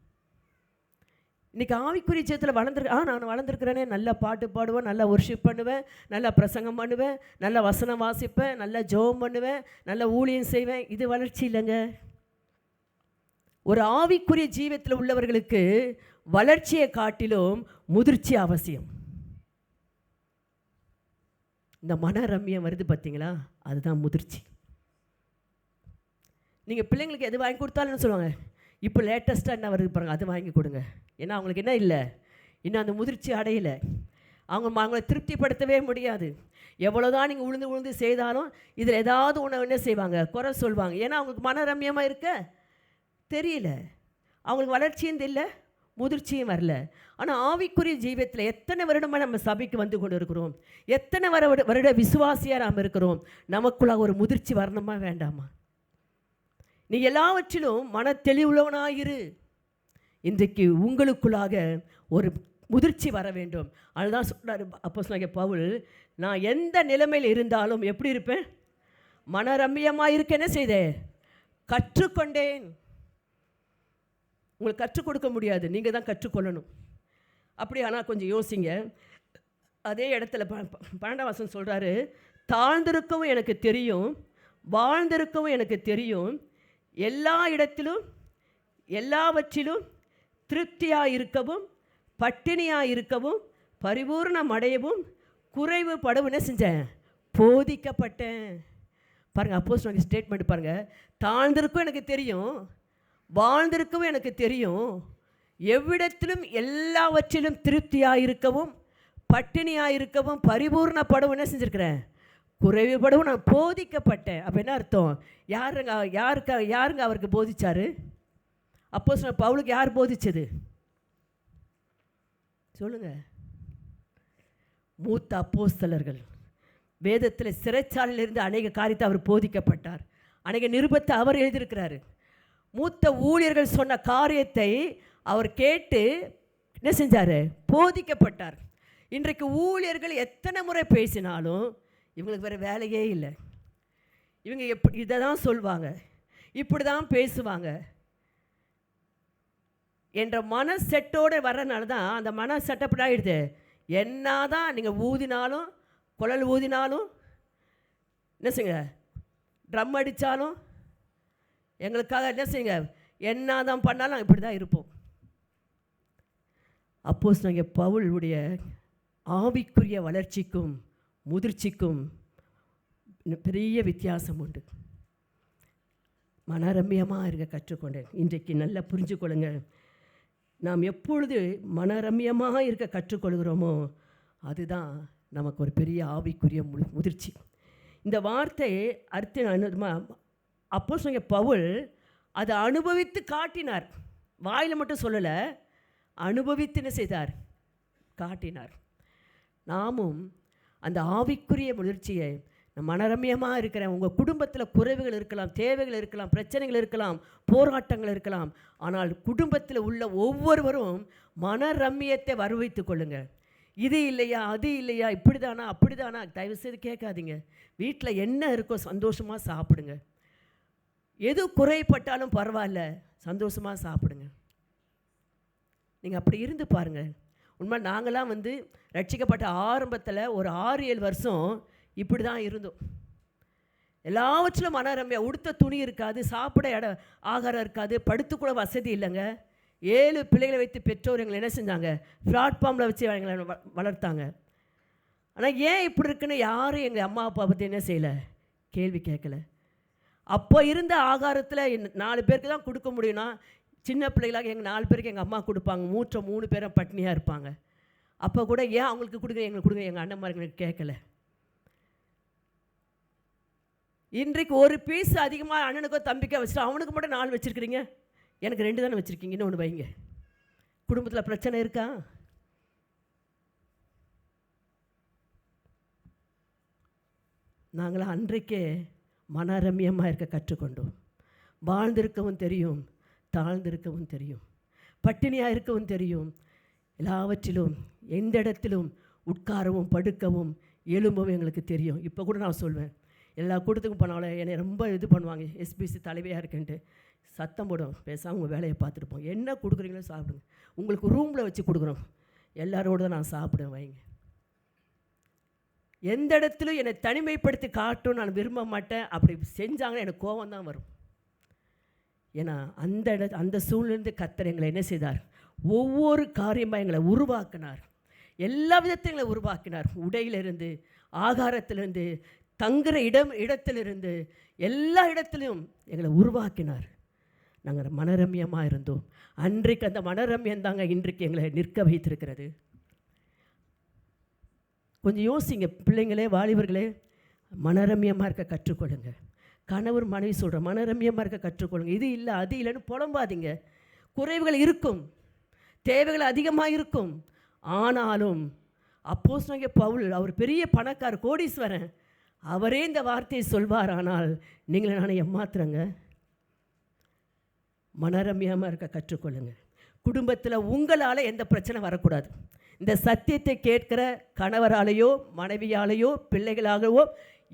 [SPEAKER 1] இன்றைக்கி ஆவிக்குரிய ஜீவிதத்தில் நான் வளர்ந்துருக்கிறேனே, நல்லா பாட்டு பாடுவேன், நல்லா ஒர்ஷிப் பண்ணுவேன், நல்லா பிரசங்கம் பண்ணுவேன், நல்லா வசனம் வாசிப்பேன், நல்லா ஜெபம் பண்ணுவேன், நல்லா ஊழியம் செய்வேன். இது வளர்ச்சி இல்லைங்க. ஒரு ஆவிக்குரிய ஜீவிதத்தில் உள்ளவர்களுக்கு வளர்ச்சியை காட்டிலும் முதிர்ச்சி அவசியம். இந்த மன ரம்மியம் வருது பார்த்தீங்களா, அதுதான் முதிர்ச்சி. நீங்கள் பிள்ளைங்களுக்கு எது வாங்கி கொடுத்தாலும் சொல்லுவாங்க, இப்போ லேட்டஸ்ட்டாக என்ன வருது பாருங்கள், அது வாங்கி கொடுங்க. ஏன்னா அவங்களுக்கு என்ன இல்லை, இன்னும் அந்த முதிர்ச்சி அடையலை. அவங்கள திருப்திப்படுத்தவே முடியாது. எவ்வளோதான் நீங்கள் உழுந்து செய்தாலும் இதில் ஏதாவது ஒன்று என்ன செய்வாங்க, குறை சொல்வாங்க. ஏன்னா அவங்களுக்கு மன ரம்மியமாக இருக்க தெரியல, அவங்களுக்கு வளர்ச்சியும் தெரியல, முதிர்ச்சியும் வரல. ஆனால் ஆவிக்குரிய ஜீவியத்தில் எத்தனை வருடமாக நம்ம சபைக்கு வந்து கொண்டு இருக்கிறோம், எத்தனை வருட விசுவாசியாக நாம் இருக்கிறோம். நமக்குள்ளாக ஒரு முதிர்ச்சி வரணுமா வேண்டாமா? நீ எல்லாவற்றிலும் மன தெளிவுள்ளவனாயிரு. இன்றைக்கு உங்களுக்குள்ளாக ஒரு முதிர்ச்சி வர வேண்டும். அதுதான் சொல்கிறார் அப்போஸ்தலனாகிய பவுல், நான் எந்த நிலைமையில் இருந்தாலும் எப்படி இருப்பேன், மன ரம்மியமாக இருக்க என்ன செய்தேன், கற்றுக்கொண்டேன். உங்களுக்கு கற்றுக் கொடுக்க முடியாது, நீங்கள் தான் கற்றுக்கொள்ளணும். அப்படி ஆனால் கொஞ்சம் யோசிங்க. அதே இடத்துல 12ஆம் வசனம் சொல்கிறாரு, தாழ்ந்திருக்கவும் எனக்கு தெரியும், வாழ்ந்திருக்கவும் எனக்கு தெரியும், எல்லா இடத்திலும் எல்லாவற்றிலும் திருப்தியாக இருக்கவும், பட்டினியாக இருக்கவும், பரிபூர்ணம் அடையவும், குறைவுபடவும் என்ன செஞ்சேன், போதிக்கப்பட்டேன். பாருங்கள், அப்போஸ்தலனுடைய ஸ்டேட்மெண்ட் பாருங்கள். தாழ்ந்திருக்கும் எனக்கு தெரியும், வாழ்ந்திருக்கவும் எனக்கு தெரியும், எவ்விடத்திலும் எல்லாவற்றிலும் திருப்தியாக இருக்கவும், பட்டினியாக இருக்கவும், பரிபூர்ணப்படவும் என்ன செஞ்சுருக்கிறேன், குறைவுபடவும் நான் போதிக்கப்பட்டேன். அப்போ என்ன அர்த்தம், யாருங்க அவருக்கு போதிச்சார்? அப்போஸ்தலன் பவுலுக்கு யார் போதிச்சது சொல்லுங்கள்? மூத்த அப்போஸ்தலர்கள். வேதத்தில் சிறைச்சாலையிலிருந்து அநேக காரியத்தை அவர் போதிக்கப்பட்டார், அநேக நிருபத்தை அவர் எழுதியிருக்கிறாரு. மூத்த ஊழியர்கள் சொன்ன காரியத்தை அவர் கேட்டு என்ன செஞ்சார், போதிக்கப்பட்டார். இன்றைக்கு ஊழியர்கள் எத்தனை முறை பேசினாலும் இவங்களுக்கு வேறு வேலையே இல்லை. இவங்க இதை தான் சொல்லுவாங்க, இப்படி தான் பேசுவாங்க. என்ற மன செட்டோடு வர்றதுனால தான் அந்த மன செட்டப் ஆகிடுது. என்ன தான் நீங்கள் ஊதினாலும், குழல் ஊதினாலும், என்ன செய்யுங்க, ட்ரம் அடித்தாலும், எங்களுக்காக என்ன செய்யுங்க, என்ன தான் பண்ணாலும் நாங்கள் இப்படி தான் இருப்போம். அப்போஸ்தலனாகிய பவுலுடைய ஆவிக்குரிய வளர்ச்சிக்கும் முதிர்ச்சிக்கும் பெரிய வித்தியாசம் உண்டு. மனரம்யமாக இருக்க கற்றுக்கொண்டேன். இன்றைக்கு நல்லா புரிஞ்சுக்கொள்ளுங்க. நாம் எப்பொழுது மனரம்யமாக இருக்க கற்றுக்கொள்கிறோமோ அதுதான் நமக்கு ஒரு பெரிய ஆவிக்குரிய முதிர்ச்சி. இந்த வார்த்தை அர்த்தம் அப்போஸ்தலனாகிய பவுல் அதை அனுபவித்து காட்டினார். வாயில் மட்டும் சொல்லலை, அனுபவித்து என்ன செய்தார், காட்டினார். நாமும் அந்த ஆவிக்குரிய முதிர்ச்சியை மனரம்யமாக இருக்கிற உங்கள் குடும்பத்தில் குறைவுகள் இருக்கலாம், தேவைகள் இருக்கலாம், பிரச்சனைகள் இருக்கலாம், போராட்டங்கள் இருக்கலாம். ஆனால் குடும்பத்தில் உள்ள ஒவ்வொருவரும் மனரம்யத்தை வரவைத்து கொள்ளுங்கள். இது இல்லையா, அது இல்லையா, இப்படி தானா, அப்படி தானா, தயவுசெய்து கேட்காதீங்க. வீட்டில் என்ன இருக்கோ சந்தோஷமாக சாப்பிடுங்க. எது குறைப்பட்டாலும் பரவாயில்ல, சந்தோஷமாக சாப்பிடுங்க. நீங்கள் அப்படி இருந்து பாருங்கள். உண்மை நாங்களாம் ரட்சிக்கப்பட்ட ஆரம்பத்தில் ஒரு 6-7 வருஷம் இப்படி தான் இருந்தோம். எல்லாவற்றிலும் மனரம்யா. உடுத்த துணி இருக்காது, சாப்பிட ஆகாரம் இருக்காது, படுத்துக்கூட வசதி இல்லைங்க. 7 பிள்ளைகளை வைத்து பெற்றோர் எங்களை என்ன செஞ்சாங்க, பிளாட்ஃபார்மில் வச்சு எங்களை வளர்த்தாங்க. ஆனால் ஏன் இப்படி இருக்குன்னு யாரும் எங்கள் அம்மா அப்பா பற்றி என்ன செய்யலை, கேள்வி கேட்கல. அப்போ இருந்த ஆகாரத்தில் 4 பேருக்கு தான் கொடுக்க முடியும்னா, சின்ன பிள்ளைகளாக எங்கள் 4 பேருக்கு எங்கள் அம்மா கொடுப்பாங்க. மூற்ற 3 பேரும் பட்னியாக இருப்பாங்க. அப்போ கூட ஏன் அவங்களுக்கு கொடுங்க, எங்களுக்கு கொடுங்க, எங்கள் அண்ணன்மார்களுக்கு கேட்கல. இன்றைக்கு ஒரு பீஸ் அதிகமாக அண்ணனுக்கோ தம்பிக்கோ வச்சுட்டு அவனுக்கு மட்டும் 4 வச்சுருக்கிறீங்க, எனக்கு 2 தானே வச்சுருக்கீங்க, இன்னொன்று வைங்க. குடும்பத்தில் பிரச்சனை இருக்கா? நாங்களாம் அன்றைக்கே மனரம்யமாக இருக்க கற்றுக்கொண்டோம். வாழ்ந்திருக்கவும் தெரியும், தாழ்ந்திருக்கவும் தெரியும், பட்டினியாக இருக்கவும் தெரியும். எல்லாவற்றிலும் எந்த இடத்திலும் உட்காரவும் படுக்கவும் எழும்பவும் எங்களுக்கு தெரியும். இப்போ கூட நான் சொல்வேன், எல்லா கூட்டத்துக்கும் போனாலும் என்னை ரொம்ப இது பண்ணுவாங்க, எஸ்பிசி தலைவியாக இருக்குன்ட்டு சத்தம் போடும். பேசாமல் உங்கள் வேலையை பார்த்துருப்போம். என்ன கொடுக்குறீங்களோ சாப்பிடுங்க, உங்களுக்கு ரூமில் வச்சு கொடுக்குறோம், எல்லாரோடு தான் நான் சாப்பிடுவேன், வைங்க. எந்த இடத்துலையும் என்னை தனிமைப்படுத்தி காட்டும் நான் விரும்ப மாட்டேன். அப்படி செஞ்சாங்கன்னா எனக்கு கோபம் தான் வரும். ஏன்னா அந்த சூழ்நிலை கர்த்தர் எங்களை என்ன செய்தார், ஒவ்வொரு காரியமாக எங்களை உருவாக்கினார். எல்லா விதத்தையும் எங்களை உருவாக்கினார். உடையிலிருந்து, ஆகாரத்திலிருந்து, தங்குற இடத்திலிருந்து, எல்லா இடத்துலையும் எங்களை உருவாக்கினார். நாங்கள் மனரம்யமாக இருந்தோம். அன்றைக்கு அந்த மனரம்யம் தாங்க இன்றைக்கு எங்களை நிற்க வைத்திருக்கிறது. கொஞ்சம் யோசிங்க பிள்ளைங்களே, வாலிபர்களே, மனரம்யமாக இருக்க கற்றுக்கொள்ளுங்க. கணவர் மனைவி சொல்கிற மனரம்யமாக இருக்க கற்றுக்கொள்ளுங்க. இது இல்லை அது இல்லைன்னு புலம்பாதீங்க. குறைவுகள் இருக்கும், தேவைகள் அதிகமாக இருக்கும். ஆனாலும் அப்போஸ்தலனாகிய பவுல், அவர் பெரிய பணக்காரர், கோடீஸ்வரன், அவரே இந்த வார்த்தையை சொல்வார். ஆனால் நீங்களே நானே ஏமாத்துறங்க. மனரம்யமாக இருக்க கற்றுக்கொள்ளுங்க. குடும்பத்தில் உங்களால் எந்த பிரச்சனை வரக்கூடாது. இந்த சத்தியத்தை கேட்கிற கணவராலேயோ மனைவியாலேயோ பிள்ளைகளாகவோ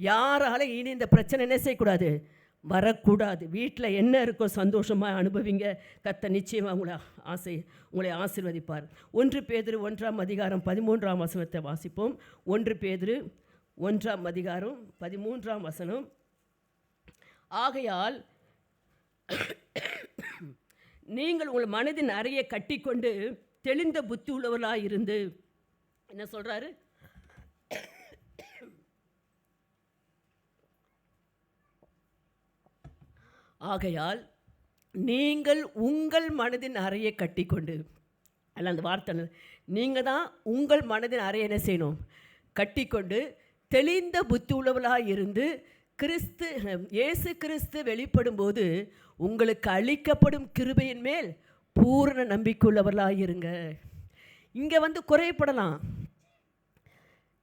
[SPEAKER 1] யாரால இனி இந்த பிரச்சனை என்ன செய்யக்கூடாது, வரக்கூடாது. வீட்டில் என்ன இருக்கோ சந்தோஷமாக அனுபவிங்க. கர்த்தர் நிச்சயமாக உங்களை ஆசீர்வதிப்பார். 1 பேதுரு 1ஆம் அதிகாரம் 13ஆம் வசனத்தை வாசிப்போம். 1 பேதுரு 1ஆம் அதிகாரம் 13ஆம் வசனம். ஆகையால் நீங்கள் உங்கள் மனதின் அறையை கட்டிக்கொண்டு தெளிந்த புத்தி உள்ளவர்களாக இருந்து, என்ன சொல்கிறாரு, ஆகையால் நீங்கள் உங்கள் மனதின் அறையை கட்டிக்கொண்டு, அல்ல அந்த வார்த்தை, நீங்கள் தான் உங்கள் மனதின் அறையை என்ன செய்யணும், கட்டிக்கொண்டு தெளிந்த புத்தி உள்ளவர்களாக இருந்து இயேசு கிறிஸ்து வெளிப்படும் போது உங்களுக்கு அளிக்கப்படும் கிருபையின் மேல் பூரண நம்பிக்கையுள்ளவர்களாக இருங்க. இங்கே குறைப்படலாம்,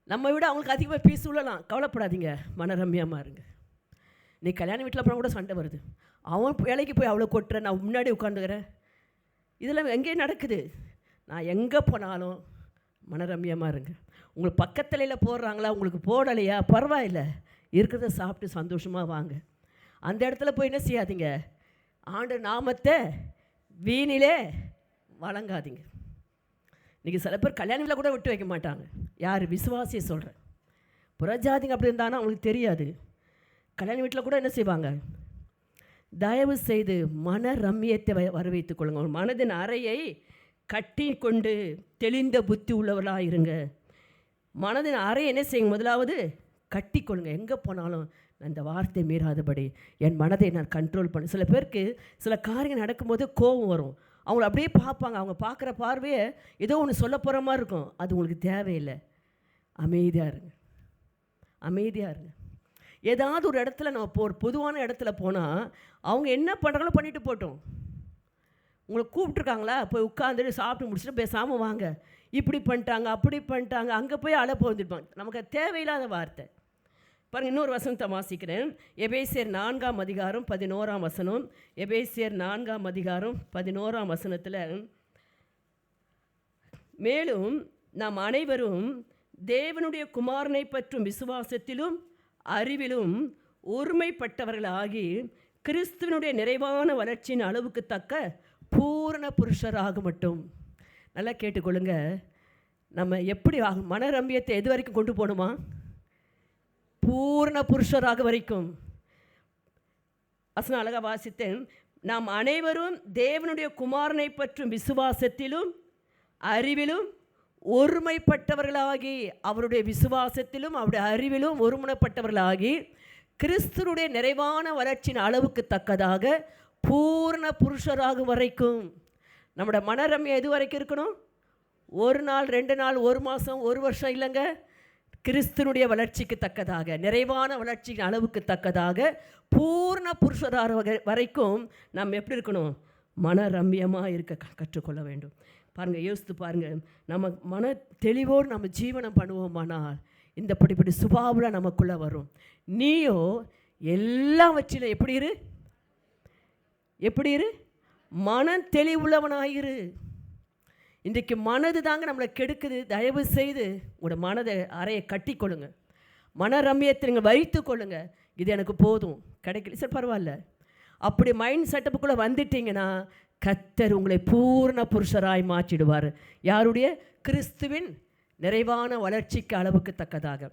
[SPEAKER 1] நம்ம விட அவங்களுக்கு அதிகமாக பீஸ் உள்ளலாம், கவலைப்படாதீங்க, மனரம்யமாக இருங்க. நீ கல்யாண வீட்டில் அப்புறம் கூட சண்டை வருது, அவன் வேலைக்கு போய் அவ்வளோ கொட்டுற, நான் முன்னாடி உட்காந்துக்கிறேன், இதெல்லாம் எங்கேயும் நடக்குது. நான் எங்கே போனாலும் மனரம்யமாக இருங்க. உங்களுக்கு பக்கத்துலையில் போடுறாங்களா, உங்களுக்கு போடலையா, பரவாயில்ல, இருக்கிறத சாப்பிட்டு சந்தோஷமாக வாங்க. அந்த இடத்துல போய் என்ன செய்யாதீங்க, ஆண்டு நாமத்தை வீணிலே வழங்காதீங்க. இன்றைக்கி சில பேர் கல்யாணத்தில் கூட விட்டு வைக்க மாட்டாங்க. யார்? விசுவாசியை சொல்கிறேன். புறஜாதிங்க அப்படி இருந்தாங்கன்னா அவங்களுக்கு தெரியாது. கல்யாண வீட்டில் கூட என்ன செய்வாங்க? தயவு செய்து மன ரம்மியத்தை வர வைத்துக் கொள்ளுங்க. ஒரு மனதின் அறையை கட்டி கொண்டு தெளிந்த புத்தி உள்ளவர்களாக இருங்க. மனதின் அறையை என்ன செய்யுங்க? முதலாவது கட்டி கொள்ளுங்க. எங்கே போனாலும் அந்த வார்த்தை மீறாதபடி என் மனதை நான் கண்ட்ரோல் பண்ண. சில பேருக்கு சில காரியங்கள் நடக்கும்போது கோபம் வரும். அவங்கள அப்படியே பார்ப்பாங்க. அவங்க பார்க்குற பார்வையை ஏதோ ஒன்று சொல்ல போகிற மாதிரி இருக்கும். அது உங்களுக்கு தேவையில்லை. அமைதியாக இருங்க, அமைதியாக இருங்க. ஏதாவது ஒரு இடத்துல நம்ம ஒரு பொதுவான இடத்துல போனால் அவங்க என்ன பண்ணுறாங்களோ பண்ணிட்டு போட்டோம். உங்களை கூப்பிட்ருக்காங்களா, போய் உட்காந்துட்டு சாப்பிட்டு முடிச்சுட்டு பேசாமல் வாங்க, இப்படி பண்ணிட்டாங்க அப்படி பண்ணிட்டாங்க, அங்கே போய் அழப்ப வந்துருப்பாங்க. நமக்கு தேவையில்லாத வார்த்தை. பாருங்கள், இன்னொரு வசனத்தை வாசிக்கிறேன். எபேசியர் 4ஆம் அதிகாரம் 11ஆம் வசனம். எபேசியர் 4ஆம் அதிகாரம் 11ஆம் வசனத்தில், மேலும் நாம் அனைவரும் தேவனுடைய குமாரனை பற்றும் விசுவாசத்திலும் அறிவிலும் ஒருமைப்பட்டவர்களாகி கிறிஸ்துவனுடைய நிறைவான வளர்ச்சியின் அளவுக்கு தக்க பூரண புருஷராக மட்டும். நல்லா கேட்டுக்கொள்ளுங்க. நம்ம எப்படி ஆகும்? மனரம்பியத்தை எது வரைக்கும் கொண்டு போகணுமா? பூரண புருஷராக வரைக்கும். வசனம் அழகாக வாசித்தேன். நாம் அனைவரும் தேவனுடைய குமாரனை பற்றும் விசுவாசத்திலும் அறிவிலும் ஒருமைப்பட்டவர்களாகி, அவருடைய விசுவாசத்திலும் அவருடைய அறிவிலும் ஒருமுனைப்பட்டவர்களாகி கிறிஸ்துனுடைய நிறைவான வளர்ச்சியின் அளவுக்கு தக்கதாக பூர்ண புருஷராக வரைக்கும். நம்முடைய மனரம்யம் எது வரைக்கும் இருக்கணும்? ஒரு நாள், 2 நாள், 1 மாதம், 1 வருஷம் இல்லைங்க. கிறிஸ்துனுடைய வளர்ச்சிக்கு தக்கதாக, நிறைவான வளர்ச்சியின் அளவுக்கு தக்கதாக பூர்ண புருஷராக வரைக்கும் நம்ம எப்படி இருக்கணும்? மனரம்யமாக இருக்க கற்றுக்கொள்ள வேண்டும். பாருங்கள், யோசித்து பாருங்கள். நம்ம மன தெளிவோடு நம்ம ஜீவனம் பண்ணுவோமானால் இந்த படிப்படி சுபாவில் நமக்குள்ளே வரும். நீயோ எல்லாவற்றிலும் எப்படி இரு? எப்படி இரு? மன தெளிவுள்ளவனாயிரு. இன்றைக்கு மனது தாங்க நம்மளை கெடுக்குது. தயவு செய்து உங்களோட மனதை அறையை கட்டி கொள்ளுங்க. மன ரம்யத்தை நீங்கள் வைத்து கொள்ளுங்க. இது எனக்கு போதும், கிடைக்கல சார் பரவாயில்ல. அப்படி மைண்ட் செட்டப்புக்குள்ளே வந்துட்டீங்கன்னா கர்த்தர் உங்களை பூர்ண புருஷராய் மாற்றிடுவார். யாருடைய? கிறிஸ்துவின் நிறைவான வளர்ச்சிக்கு அளவுக்கு தக்கதாக.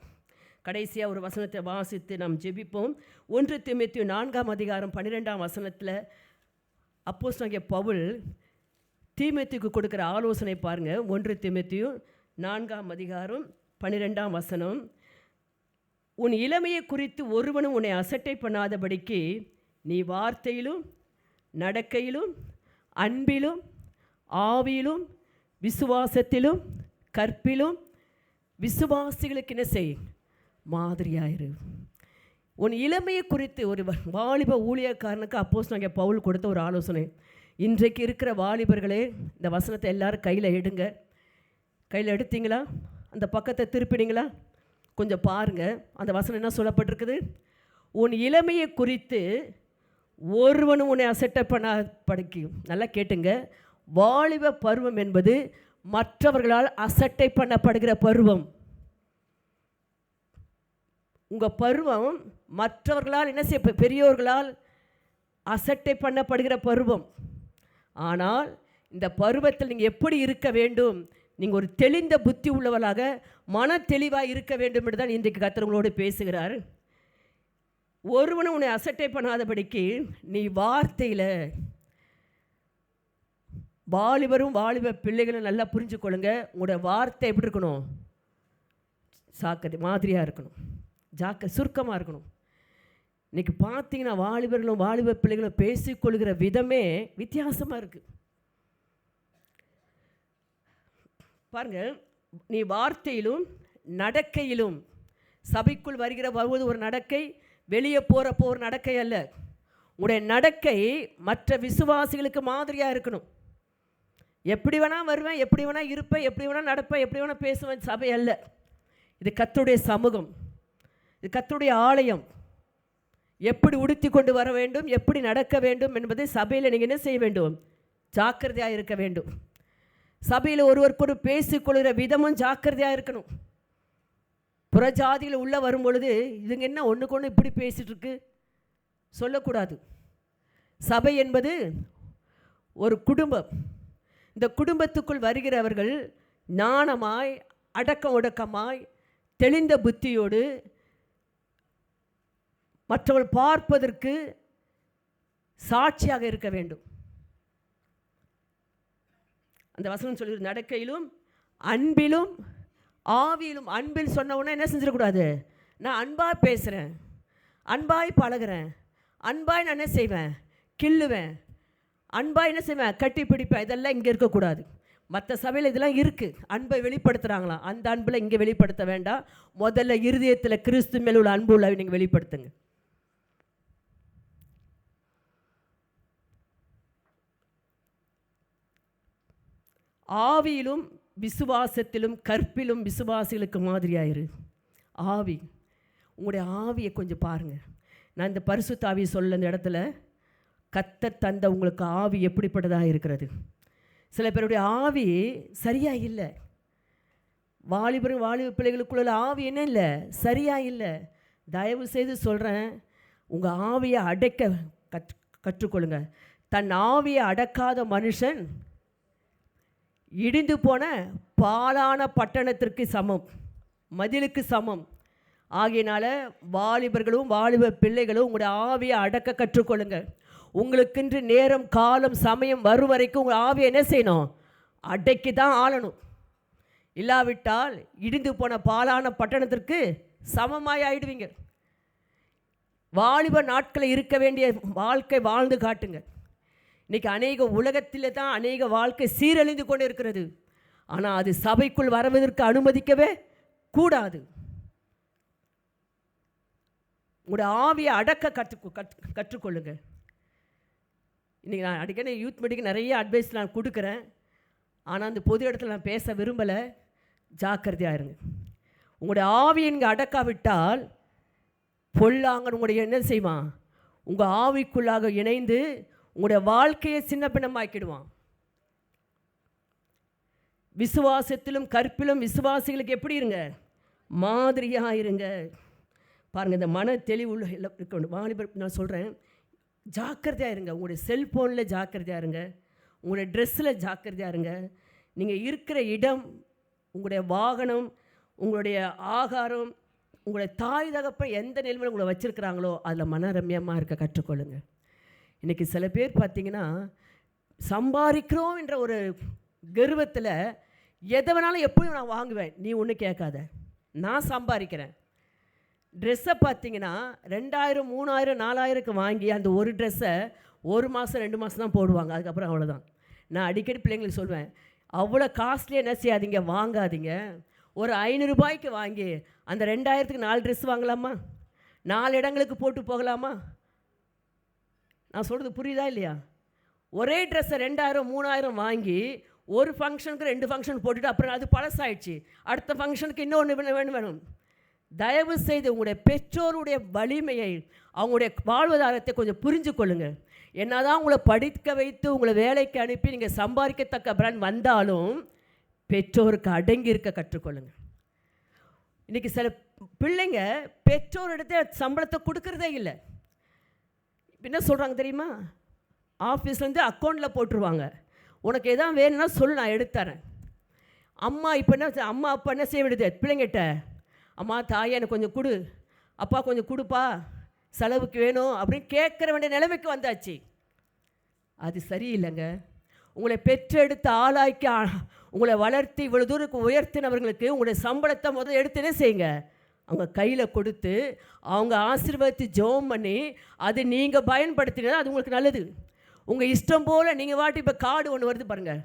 [SPEAKER 1] கடைசியாக ஒரு வசனத்தை வாசித்து நாம் ஜெபிப்போம். 1 தீமோத்தேயு 4ஆம் அதிகாரம் 12ஆம் வசனத்தில் அப்போஸ்தலனாகிய பவுல் தீமோத்தேயுக்கு கொடுக்குற ஆலோசனை பாருங்கள். 1 தீமோத்தேயு 4ஆம் அதிகாரம் 12ஆம் வசனம். உன் இளமையை குறித்து ஒருவனும் உன்னை அசட்டை பண்ணாதபடிக்கு நீ வார்த்தையிலும் நடக்கையிலும் அன்பிலும் ஆவியிலும் விசுவாசத்திலும் கற்பிலும் விசுவாசிகளுக்கு என்ன செய்? மாதிரியாயிரு. உன் இளமையை குறித்து ஒரு வாலிப ஊழியக்காரனுக்கு அப்போஸ்தலனாகிய பவுல் கொடுத்த ஒரு ஆலோசனை. இன்றைக்கு இருக்கிற வாலிபர்களே, இந்த வசனத்தை எல்லாரும் கையில் எடுங்க. கையில் எடுத்தீங்களா? அந்த பக்கத்தை திருப்பினீங்களா? கொஞ்சம் பாருங்கள். அந்த வசனம் என்ன சொல்லப்பட்டிருக்குது? உன் இளமையை குறித்து ஒருவனும் உன்னை அசட்டை பண்ண படிக்கும். நல்லா கேட்டுங்க. வாலிப பருவம் என்பது மற்றவர்களால் அசட்டை பண்ணப்படுகிற பருவம். உங்கள் பருவம் மற்றவர்களால் என்ன செய்ய, பெரியோர்களால் அசட்டை பண்ணப்படுகிற பருவம். ஆனால் இந்த பருவத்தில் நீங்கள் எப்படி இருக்க வேண்டும்? நீங்கள் ஒரு தெளிந்த புத்தி உள்ளவளாக மன தெளிவாக இருக்க வேண்டும் என்று தான் இன்றைக்கு கர்த்தர் உங்களோடு பேசுகிறார். ஒருவனும் உன்னை அசட்டை பண்ணாதபடிக்கு நீ வார்த்தையில், வாலிபரும் வாலிப பிள்ளைகளும் நல்லா புரிஞ்சு கொள்ளுங்க. உங்களோட வார்த்தை எப்படி இருக்கணும்? மாதிரியாக இருக்கணும், சுருக்கமாக இருக்கணும். இன்றைக்கி பார்த்தீங்கன்னா வாலிபர்களும் வாலிப பிள்ளைகளும் பேசிக்கொள்கிற விதமே வித்தியாசமாக இருக்குது. பாருங்கள், நீ வார்த்தையிலும் நடக்கையிலும், சபைக்குள் வருவது ஒரு நடக்கை, வெளியே போகிறப்போ ஒரு நடக்கை அல்ல. உங்களுடைய நடக்கை மற்ற விசுவாசிகளுக்கு மாதிரியாக இருக்கணும். எப்படி வேணால் வருவேன், எப்படி வேணால் இருப்பேன், எப்படி வேணால் நடப்பேன், எப்படி வேணால் பேசுவேன், சபை அல்ல. இது கர்த்தருடைய சமூகம், இது கர்த்தருடைய ஆலயம். எப்படி உடுத்தி கொண்டு வர வேண்டும், எப்படி நடக்க வேண்டும் என்பதை சபையில் நீங்கள் என்ன செய்ய வேண்டும்? ஜாக்கிரதையாக இருக்க வேண்டும். சபையில் ஒருவருக்கொரு பேசிக்கொள்கிற விதமும் ஜாக்கிரதையாக இருக்கணும். புறஜாதியில் உள்ளே வரும் பொழுது இதுங்க என்ன ஒன்றுக்கு ஒன்று இப்படி பேசிகிட்ருக்கு சொல்லக்கூடாது. சபை என்பது ஒரு குடும்பம். இந்த குடும்பத்துக்குள் வருகிறவர்கள் ஞானமாய், அடக்க ஒடுக்கமாய், தெளிந்த புத்தியோடு மற்றவர்கள் பார்ப்பதற்கு சாட்சியாக இருக்க வேண்டும். அந்த வசனம் சொல்லி நடக்கையிலும் அன்பிலும் ஆவியிலும். அன்பில் சொன்ன உடனே என்ன செஞ்சிடக்கூடாது? நான் அன்பாக பேசுகிறேன், அன்பாய் பழகிறேன், அன்பாய் நான் என்ன செய்வேன்? கிள்ளுவேன், அன்பாய் என்ன செய்வேன்? கட்டி பிடிப்பேன். இதெல்லாம் இங்கே இருக்கக்கூடாது. மற்ற சபையில் இதெல்லாம் இருக்குது, அன்பை வெளிப்படுத்துகிறாங்களாம். அந்த அன்பில் இங்கே வெளிப்படுத்த வேண்டாம். முதல்ல இருதயத்தில் கிறிஸ்து மேல் உள்ள அன்பு உள்ள நீங்கள் வெளிப்படுத்துங்க. ஆவியிலும் விசுவாசத்திலும் கற்பிலும் விசுவாசிகளுக்கு மாதிரியாயிரு. ஆவி, உங்களுடைய ஆவியை கொஞ்சம் பாருங்கள். நான் இந்த பரிசுத்த ஆவியை சொல்ல இந்த இடத்துல கர்த்தர் தந்த உங்களுக்கு ஆவி எப்படிப்பட்டதாக இருக்கிறது. சில பேருடைய ஆவி சரியாக இல்லை. வாலிப பிள்ளைகளுக்குள்ள ஆவி என்ன இல்லை, சரியாக இல்லை. தயவு செய்து சொல்கிறேன், உங்கள் ஆவியை அடக்க கற்றுக்கொள்ளுங்க. தன் ஆவியை அடக்காத மனுஷன் இடிந்து போன பாலான பட்டணத்திற்கு சமம், மதிலுக்கு சமம். ஆகையினால வாலிபர்களும் வாலிப பிள்ளைகளும் உங்களுடைய ஆவியை அடக்க கற்றுக்கொள்ளுங்க. உங்களுக்கென்று நேரம் காலம் சமயம் வரும் வரைக்கும் உங்கள் ஆவியை என்ன செய்யணும்? அடக்கி தான் ஆளணும். இல்லாவிட்டால் இடிந்து போன பாலான பட்டணத்திற்கு சமமாய் ஆயிடுவீங்க. வாலிப நாட்களில் இருக்க வேண்டிய வாழ்க்கை வாழ்ந்து காட்டுங்க. இன்றைக்கி அநேக உலகத்தில் தான் அநேக வாழ்க்கை சீரழிந்து கொண்டு இருக்கிறது. ஆனால் அது சபைக்குள் வருவதற்கு அனுமதிக்கவே கூடாது. உங்களுடைய ஆவியை அடக்க கற்றுக்கொள்ளுங்க. இன்றைக்கி நான் அடிக்கடி யூத் மீட்டிங்கு நிறைய அட்வைஸ் நான் கொடுக்குறேன். ஆனால் அந்த பொது இடத்துல நான் பேச விரும்பலை. ஜாக்கிரதையாக இருங்க. உங்களுடைய ஆவியை இங்கே அடக்காவிட்டால் பொல்லாங்கன்னு உங்களுடைய என்ன செய்வான்? உங்கள் ஆவிக்குள்ளாக இணைந்து உங்களுடைய வாழ்க்கையை சின்ன பின்னமாக்கிடுவான். விசுவாசத்திலும் கற்பிலும் விசுவாசிகளுக்கு எப்படி இருங்க? மாதிரியாக இருங்க. பாருங்கள், இந்த மன தெளிவு உள்ள இருக்கணும். வாலிபர் நான் சொல்கிறேன், ஜாக்கிரதையாக இருங்க. உங்களுடைய செல்ஃபோனில் ஜாக்கிரதையாக இருங்க, உங்களுடைய ட்ரெஸ்ஸில் ஜாக்கிரதையாக இருங்க. நீங்கள் இருக்கிற இடம், உங்களுடைய வாகனம், உங்களுடைய ஆகாரம், உங்களுடைய தாய் தகப்பன் எந்த நிலைமையில் உங்களை வச்சுருக்கிறாங்களோ அதில் மனரம்யமாக இருக்க கற்றுக்கொள்ளுங்க. இன்றைக்கி சில பேர் பார்த்திங்கன்னா சம்பாதிக்கிறோம் என்ற ஒரு கர்வத்தில் எதை வேணாலும் எப்போயும் நான் வாங்குவேன். நீ ஒன்றும் கேட்காத, நான் சம்பாதிக்கிறேன். ட்ரெஸ்ஸை பார்த்திங்கன்னா 2000 3000 4000க்கு வாங்கி அந்த ஒரு ட்ரெஸ்ஸை 1 மாதம் 2 மாதம் தான் போடுவாங்க. அதுக்கப்புறம் அவ்வளோதான். நான் அடிக்கடி பிள்ளைங்களுக்கு சொல்வேன், அவ்வளோ காஸ்ட்லியாக என்ன செய்யாதீங்க, வாங்காதீங்க. ஒரு 500 ரூபாய்க்கு வாங்கி அந்த 2000க்கு 4 ட்ரெஸ் வாங்கலாமா? 4 இடங்களுக்கு போட்டு போகலாமா? நான் சொல்கிறது புரியுதா இல்லையா? ஒரே ட்ரெஸ்ஸை 2000 3000 வாங்கி ஒரு ஃபங்க்ஷனுக்கு 2 ஃபங்க்ஷன் போட்டுட்டு அப்புறம் அது பழசாயிடுச்சு, அடுத்த ஃபங்க்ஷனுக்கு இன்னொன்று வேணும். தயவு செய்து உங்களுடைய பெற்றோருடைய வலிமையை, அவங்களுடைய வாழ்வாதாரத்தை கொஞ்சம் புரிஞ்சு கொள்ளுங்கள். என்னதான் உங்களை படிக்க வைத்து உங்களை வேலைக்கு அனுப்பி நீங்கள் சம்பாதிக்கத்தக்க பிராண்ட் வந்தாலும் பெற்றோருக்கு அடங்கி இருக்க கற்றுக்கொள்ளுங்கள். இன்றைக்கி சில பிள்ளைங்க பெற்றோரிடத்தை சம்பளத்தை கொடுக்கறதே இல்லை. என்ன சொல்கிறாங்க தெரியுமா? ஆஃபீஸ்லேருந்து அக்கௌண்ட்டில் போட்டுருவாங்க. உனக்கு எதாவது வேணும்னா சொல்லு, நான் எடுத்துறேன். அம்மா அப்பா என்ன செய்ய விடுது பிள்ளைங்கிட்ட? அம்மா தாயே எனக்கு கொஞ்சம் கொடு, அப்பா கொஞ்சம் கொடுப்பா, செலவுக்கு வேணும் அப்படின்னு கேட்குற வேண்டிய நிலைமைக்கு வந்தாச்சு. அது சரியில்லைங்க. உங்களை பெற்றெடுத்து ஆளாக்கி உங்களை வளர்த்தி இவ்வளோ தூரம் உயர்த்தினவர்களுக்கு உங்களுடைய சம்பளத்தை முதல்ல எடுத்துனே செய்யுங்க. அவங்க கையில் கொடுத்து அவங்க ஆசீர்வாதத்தை ஜெபம் பண்ணி அது நீங்கள் பயன்படுத்தினா அது உங்களுக்கு நல்லது. உங்கள் இஷ்டம் போல் நீங்கள் வாட்டி இப்போ கார்டு ஒன்று வருது பாருங்கள்,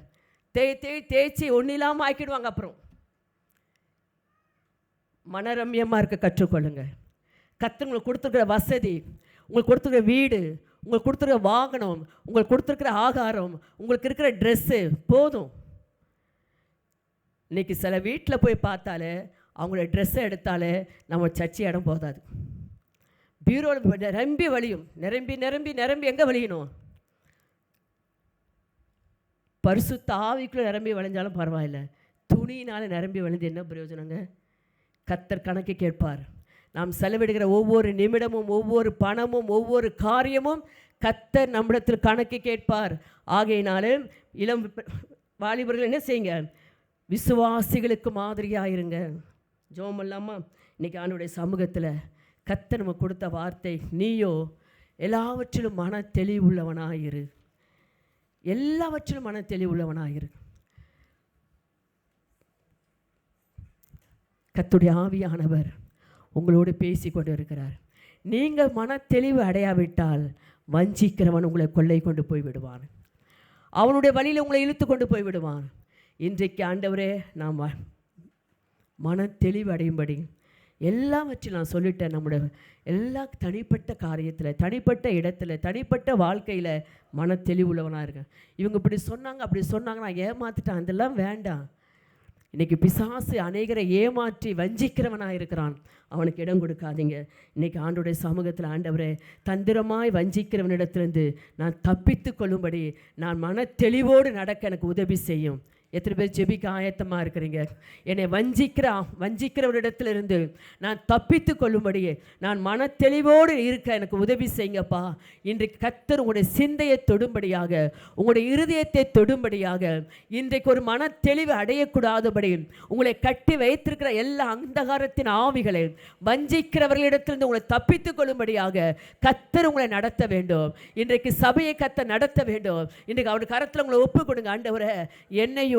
[SPEAKER 1] தேய்ச்சி ஒன்றும் இல்லாமல் ஆக்கிடுவாங்க. அப்புறம் மனரம்யமாக இருக்க கற்றுக்கொள்ளுங்க. கர்த்தர் உங்களுக்கு கொடுத்துருக்கிற வசதி, உங்களுக்கு கொடுத்துருக்கிற வீடு, உங்களுக்கு கொடுத்துருக்கிற வாகனம், உங்களுக்கு கொடுத்துருக்கிற ஆகாரம், உங்களுக்கு இருக்கிற ட்ரெஸ்ஸு போதும். இன்றைக்கி சில வீட்டில் போய் பார்த்தாலே அவங்களோட ட்ரெஸ்ஸை எடுத்தாலே நம்ம சர்ச்சை இடம் போதாது. பீரோவில் நிரம்பி வலியும், நிரம்பி எங்கே வலியணும்? பரிசுத்த ஆவிக்குள்ளே நிரம்பி வளைஞ்சாலும் பரவாயில்ல, துணியினால் நிரம்பி வளைஞ்சு என்ன பிரயோஜனங்க? கர்த்தர் கணக்கு கேட்பார். நாம் செலவிடுகிற ஒவ்வொரு நிமிடமும், ஒவ்வொரு பணமும், ஒவ்வொரு காரியமும் கர்த்தர் நம்மிடத்தில் கணக்கு கேட்பார். ஆகையினாலே வாலிபர்கள் என்ன செய்யுங்க, விசுவாசிகளுக்கு மாதிரியாயிருங்க. ஜெபம் இல்லாமா இன்றைக்கி ஆண்டவருடைய சமூகத்தில் கர்த்தர் நம்ம கொடுத்த வார்த்தை, நீயோ எல்லாவற்றிலும் மன தெளிவுள்ளவனாயிரு, எல்லாவற்றிலும் மன தெளிவுள்ளவனாயிரு. கர்த்தருடைய ஆவியானவர் உங்களோடு பேசி கொண்டு இருக்கிறார். நீங்கள் மன தெளிவு அடையாவிட்டால் வஞ்சிக்கிறவன் உங்களை கொள்ளை கொண்டு போய் விடுவான், அவனுடைய வழியில் உங்களை இழுத்து கொண்டு போய் விடுவான். இன்றைக்கு ஆண்டவரே நாம் மன தெளிவு அடையும்படி எல்லாவற்றையும் நான் சொல்லிட்டேன். நம்முடைய எல்லா தனிப்பட்ட காரியத்தில், தனிப்பட்ட இடத்துல, தனிப்பட்ட வாழ்க்கையில் மன தெளிவுள்ளவனாக இருக்கேன். இவங்க இப்படி சொன்னாங்க அப்படி சொன்னாங்க, நான் ஏமாற்றிட்டேன், அதெல்லாம் வேண்டாம். இன்றைக்கி பிசாசு அநேகரை ஏமாற்றி வஞ்சிக்கிறவனாக இருக்கிறான், அவனுக்கு இடம் கொடுக்காதீங்க. இன்றைக்கி ஆண்டவருடைய சமூகத்தில் ஆண்டவரே தந்திரமாய் வஞ்சிக்கிறவனிடத்திலிருந்து நான் தப்பித்து கொள்ளும்படி நான் மன தெளிவோடு நடக்க எனக்கு உதவி செய்யும். எத்தனை பேர் ஜெபிக்க ஆயத்தமாக இருக்கிறீங்க? என்னை வஞ்சிக்கிறவரிடத்திலிருந்து நான் தப்பித்து கொள்ளும்படியே நான் மன தெளிவோடு இருக்க எனக்கு உதவி செய்யுங்கப்பா. இன்றைக்கு கர்த்தர் உங்களுடைய சிந்தையை தொடும்படியாக, உங்களுடைய இருதயத்தை தொடும்படியாக, இன்றைக்கு ஒரு மன தெளிவு அடையக்கூடாதபடி உங்களை கட்டி வைத்திருக்கிற எல்லா அந்தகாரத்தின் ஆவிகளை வஞ்சிக்கிறவர்களிடத்திலிருந்து உங்களை தப்பித்து கொள்ளும்படியாக கர்த்தர் உங்களை நடத்த வேண்டும். இன்றைக்கு சபையை கர்த்தர் நடத்த வேண்டும். இன்றைக்கு அவருடைய கரத்தில் உங்களை ஒப்பு கொடுங்க. ஆண்டவரே, என்னையோ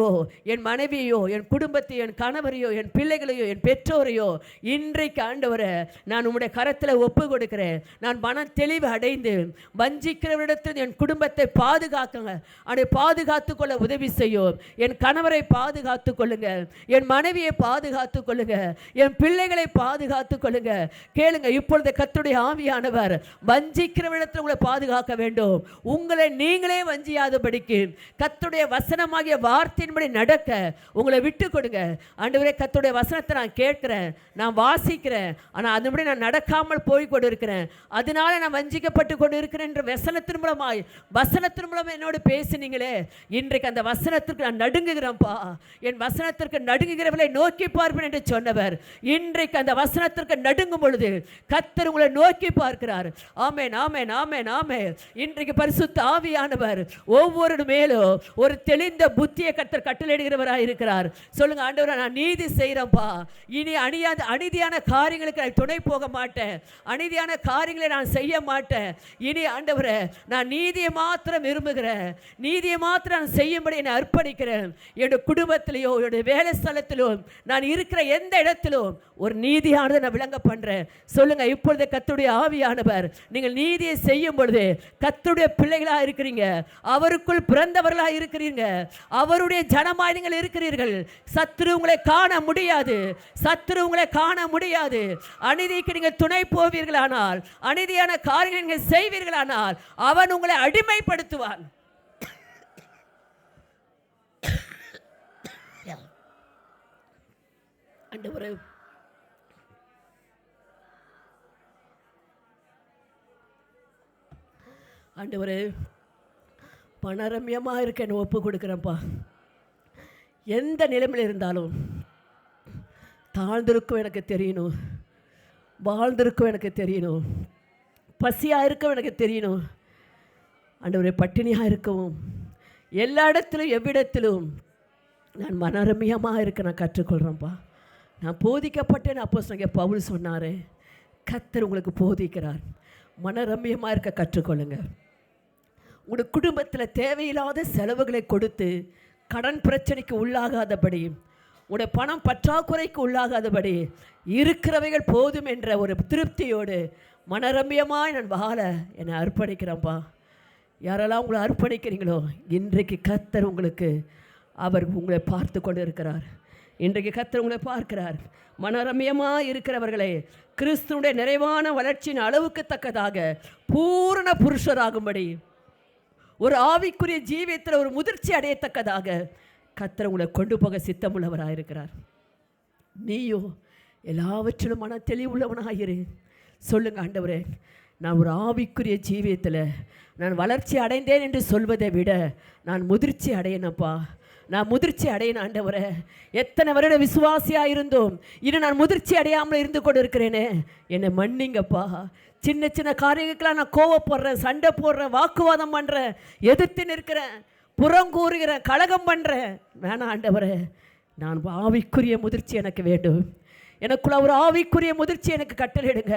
[SPEAKER 1] என் மனைவியோ என் குடும்பத்தையோ என் கணவரையோ என் பிள்ளைகளையோ என் பெற்றோரையோ இன்றைக்கு ஆண்டவரே நான் உம்முடைய கரத்தில் ஒப்பு கொடுக்கிறேன். நான் மன தெளிவு அடைந்து வஞ்சிக்கிறவரிடத்தில் என் குடும்பத்தை பாதுகாக்குங்க, அதை பாதுகாத்து கொள்ள உதவி செய்யும். என் கணவரை பாதுகாத்து கொள்ளுங்க, என் மனைவியை பாதுகாத்து கொள்ளுங்க, என் பிள்ளைகளை பாதுகாத்து கொள்ளுங்க. கேளுங்க, இப்பொழுது கர்த்தருடைய ஆவியானவர் வஞ்சிக்கிறவரிடத்தில் உங்களை பாதுகாக்க வேண்டும். உங்களை நீங்களே வஞ்சியாதபடிக்கு கர்த்தருடைய வசனமாகிய வார்த்தை நடக்க உங்களை விட்டு கொடுங்க. ஆண்டவரே, கர்த்தருடைய வசனத்தை நான் கேட்கிறேன், நான் வாசிக்கிறேன், ஆனால் அதன்படி நான் நடக்காமல் போய் கொண்டு இருக்கிறேன், அதனால நான் வஞ்சிக்கப்பட்டு கொண்டு இருக்கிறேன் என்ற வசனத்தின் மூலமாக என்னோடு பேசினீங்களே, இன்றைக்கு அந்த வசனத்திற்கு நான் நடுங்குகிறேன்ப்பா. என் வசனத்திற்கு நடுங்குகிறவர்களை நோக்கி பார்ப்பேன் என்று சொன்னவர் இன்றைக்கு அந்த வசனத்திற்கு நடுங்கும் பொழுது கர்த்தர் உங்களை நோக்கி பார்க்கிறார். ஆமென், ஆமென், ஆமென், ஆமென். இன்றைக்கு பரிசுத்த ஆவியானவர் ஒவ்வொரு மேலும் ஒரு தெளிந்த புத்தியை கர்த்தர் கட்டளையிடுகிறவராக இருக்கிறார். சொல்லுங்க, ஆண்டவரே, நான் நீதி செய்கிறேன்ப்பா, இனி அநீதியான காரியங்களுக்கு நான் துணை போக மாட்டேன், அநீதியான காரியங்களை நான் செய்ய மாட்டேன். இனி ஆண்டவரே, நான் நீதியை மாத்திரம் விரும்புகிறேன், நீதியை மாத்திரம் நான் செய்யும்படி என்னை அர்ப்பணிக்கிறேன். என்னுடைய குடும்பத்திலேயோ என்னுடைய வேலை ஸ்தலத்திலோ நான் இருக்கிற எந்த இடத்திலும் ஒரு நீதியானதை நான் விளங்க பண்றேன். சொல்லுங்க, இப்பொழுது கர்த்தருடைய ஆவியானவர் நீங்கள் நீதியை செய்யும் பொழுது கர்த்தருடைய பிள்ளைகளாக இருக்கிறீங்க, அவருக்குள் பிறந்தவர்களாக இருக்கிறீங்க, அவருடைய ஜனமாய் நீங்கள் இருக்கிறீர்கள். சத்துரு உங்களை காண முடியாது, சத்துரு உங்களை காண முடியாது. அநீதிக்கு நீங்கள் துணை போவீர்களானால், அநீதியான காரியங்களை நீங்கள் செய்வீர்களானால் அவன் உங்களை அடிமைப்படுத்துவான். ஆண்டவரே, பணரம்யமாக இருக்க என்ன ஒப்பு கொடுக்குறேன்ப்பா. எந்த நிலைமையில் இருந்தாலும் தாழ்ந்திருக்கும் எனக்கு தெரியணும், வாழ்ந்திருக்கும் எனக்கு தெரியணும், பசியாக இருக்கும் எனக்கு தெரியணும். ஆண்டவரே, பட்டினியாக இருக்கவும் எல்லா இடத்திலும் எவ்விடத்திலும் நான் மனரம்யமாக இருக்க நான் கற்றுக்கொள்கிறேன்ப்பா. நான் போதிக்கப்பட்டேன்னு அப்போஸ்தலனாகிய பவுல் சொன்னார். கர்த்தர் உங்களுக்கு போதிக்கிறார். மனரம்யமாக இருக்க கற்றுக்கொள்ளுங்க. உங்களுடைய குடும்பத்தில் தேவையில்லாத செலவுகளை கொடுத்து கடன் பிரச்சனைக்கு உள்ளாகாதபடி, உங்களுடைய பணம் பற்றாக்குறைக்கு உள்ளாகாதபடி, இருக்கிறவைகள் போதும் என்ற ஒரு திருப்தியோடு மனரம்யமாய் நான் வாழ என்னை அர்ப்பணிக்கிறேன்ப்பா. யாரெல்லாம் உங்களை அர்ப்பணிக்கிறீங்களோ இன்றைக்கு கர்த்தர் உங்களுக்கு, அவர் உங்களை பார்த்து கொண்டு இருக்கிறார். இன்றைக்கு கர்த்தர் உங்களை பார்க்கிறார். மனரம்யமாக இருக்கிறவர்களை கிறிஸ்துவுடைய நிறைவான வளர்ச்சியின் அளவுக்கு தக்கதாக பூரண புருஷராகும்படி, ஒரு ஆவிக்குரிய ஜீவியத்தில் ஒரு முதிர்ச்சி அடையத்தக்கதாக கர்த்தர் உங்களை கொண்டு போக சித்தமுள்ளவராக இருக்கிறார். நீயோ எல்லாவற்றிலும் மன தெளிவுள்ளவனாயிரு. சொல்லுங்க, ஆண்டவரே, நான் ஒரு ஆவிக்குரிய ஜீவியத்தில் நான் வளர்ச்சி அடைந்தேன் என்று சொல்வதை விட நான் முதிர்ச்சி அடையணப்பா, நான் முதிர்ச்சி அடையணும். ஆண்டவரே, எத்தனை வருட விசுவாசியாக இருந்தோம், இன்னும் நான் முதிர்ச்சி அடையாமல் இருந்து கொண்டு இருக்கிறேனே, என்னை மன்னிங்கப்பா. சின்ன சின்ன காரியங்களுக்கெல்லாம் நான் கோவப்படுறேன், சண்டை போடுறேன், வாக்குவாதம் பண்ணுறேன், எதிர்த்து நிற்கிறேன். புறங்கூறுகிறேன், கலகம் பண்ணுறேன். வேணாம் ஆண்டவரே, நான் ஆவிக்குரிய முதிர்ச்சி எனக்கு வேண்டும். எனக்குள்ள ஒரு ஆவிக்குரிய முதிர்ச்சி எனக்கு கட்டளையிடுங்க.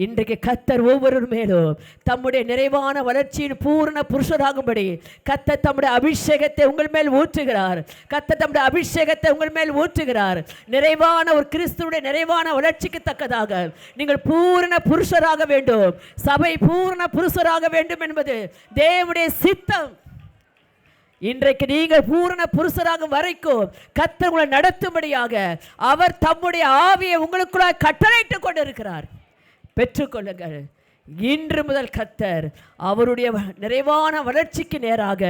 [SPEAKER 1] இன்றைக்கு கர்த்தர் ஒவ்வொரு மேலும் தம்முடைய நிறைவான வளர்ச்சியின் பூர்ண புருஷராகும்படி கர்த்தர் தம்முடைய அபிஷேகத்தை உங்கள் மேல் ஊற்றுகிறார். கர்த்தர் தம்முடைய அபிஷேகத்தை உங்கள் மேல் ஊற்றுகிறார். நிறைவான ஒரு கிறிஸ்துவுடைய நிறைவான வளர்ச்சிக்கு தக்கதாக நீங்கள் பூர்ண புருஷராக வேண்டும். சபை பூர்ண புருஷராக வேண்டும் என்பது தேவனுடைய சித்தம். இன்றைக்கு நீங்கள் பூரண புருஷராகும் வரைக்கும் கர்த்தர் உங்களை நடத்தும்படியாக அவர் தம்முடைய ஆவியை உங்களுக்குள்ள கட்டளையிட்டுக் கொண்டிருக்கிறார். பெற்றுக்கொள்ளுங்கள். இன்று முதல் கர்த்தர் அவருடைய நிறைவான வளர்ச்சிக்கு நேராக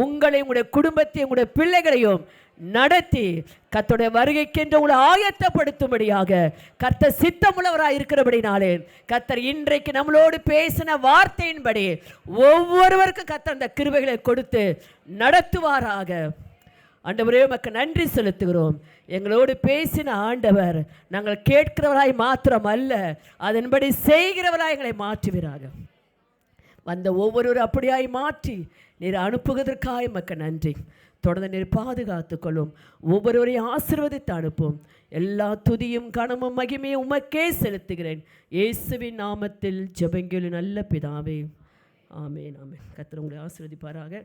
[SPEAKER 1] உங்களை, உங்களுடைய குடும்பத்தையும், உங்களுடைய பிள்ளைகளையும் நடத்தி கர்த்தருடைய வருகைக்கென்று உங்களை ஆயத்தப்படுத்தும்படியாக கர்த்தர் சித்தமுள்ளவராக இருக்கிறபடினாலே கர்த்தர் இன்றைக்கு நம்மளோடு பேசின வார்த்தையின்படி ஒவ்வொருவருக்கும் கர்த்தர் அந்த கிருபைகளை கொடுத்து நடத்துவாராக. ஆண்டவரே, உமக்கு நன்றி செலுத்துகிறோம். எங்களோடு பேசின ஆண்டவர் நாங்கள் கேட்கிறவராய் மாத்திரம் அல்ல, அதன்படி செய்கிறவராய் எங்களை மாற்றுவீராக. வந்த ஒவ்வொருவரும் அப்படியாய் மாற்றி நீர் அனுப்புவதற்காக உமக்கு நன்றி. தொடர்ந்து நீர் பாதுகாத்துக் கொள்ளும். ஒவ்வொருவரையும் ஆசீர்வதித்து அனுப்பும். எல்லா துதியும் கனமும் மகிமையும் உமக்கே செலுத்துகிறேன். இயேசுவின் நாமத்தில் ஜெபங்கள் நல்ல பிதாவே, ஆமென். ஆமென். கர்த்தர் உங்களை ஆசீர்வதிப்பாராக.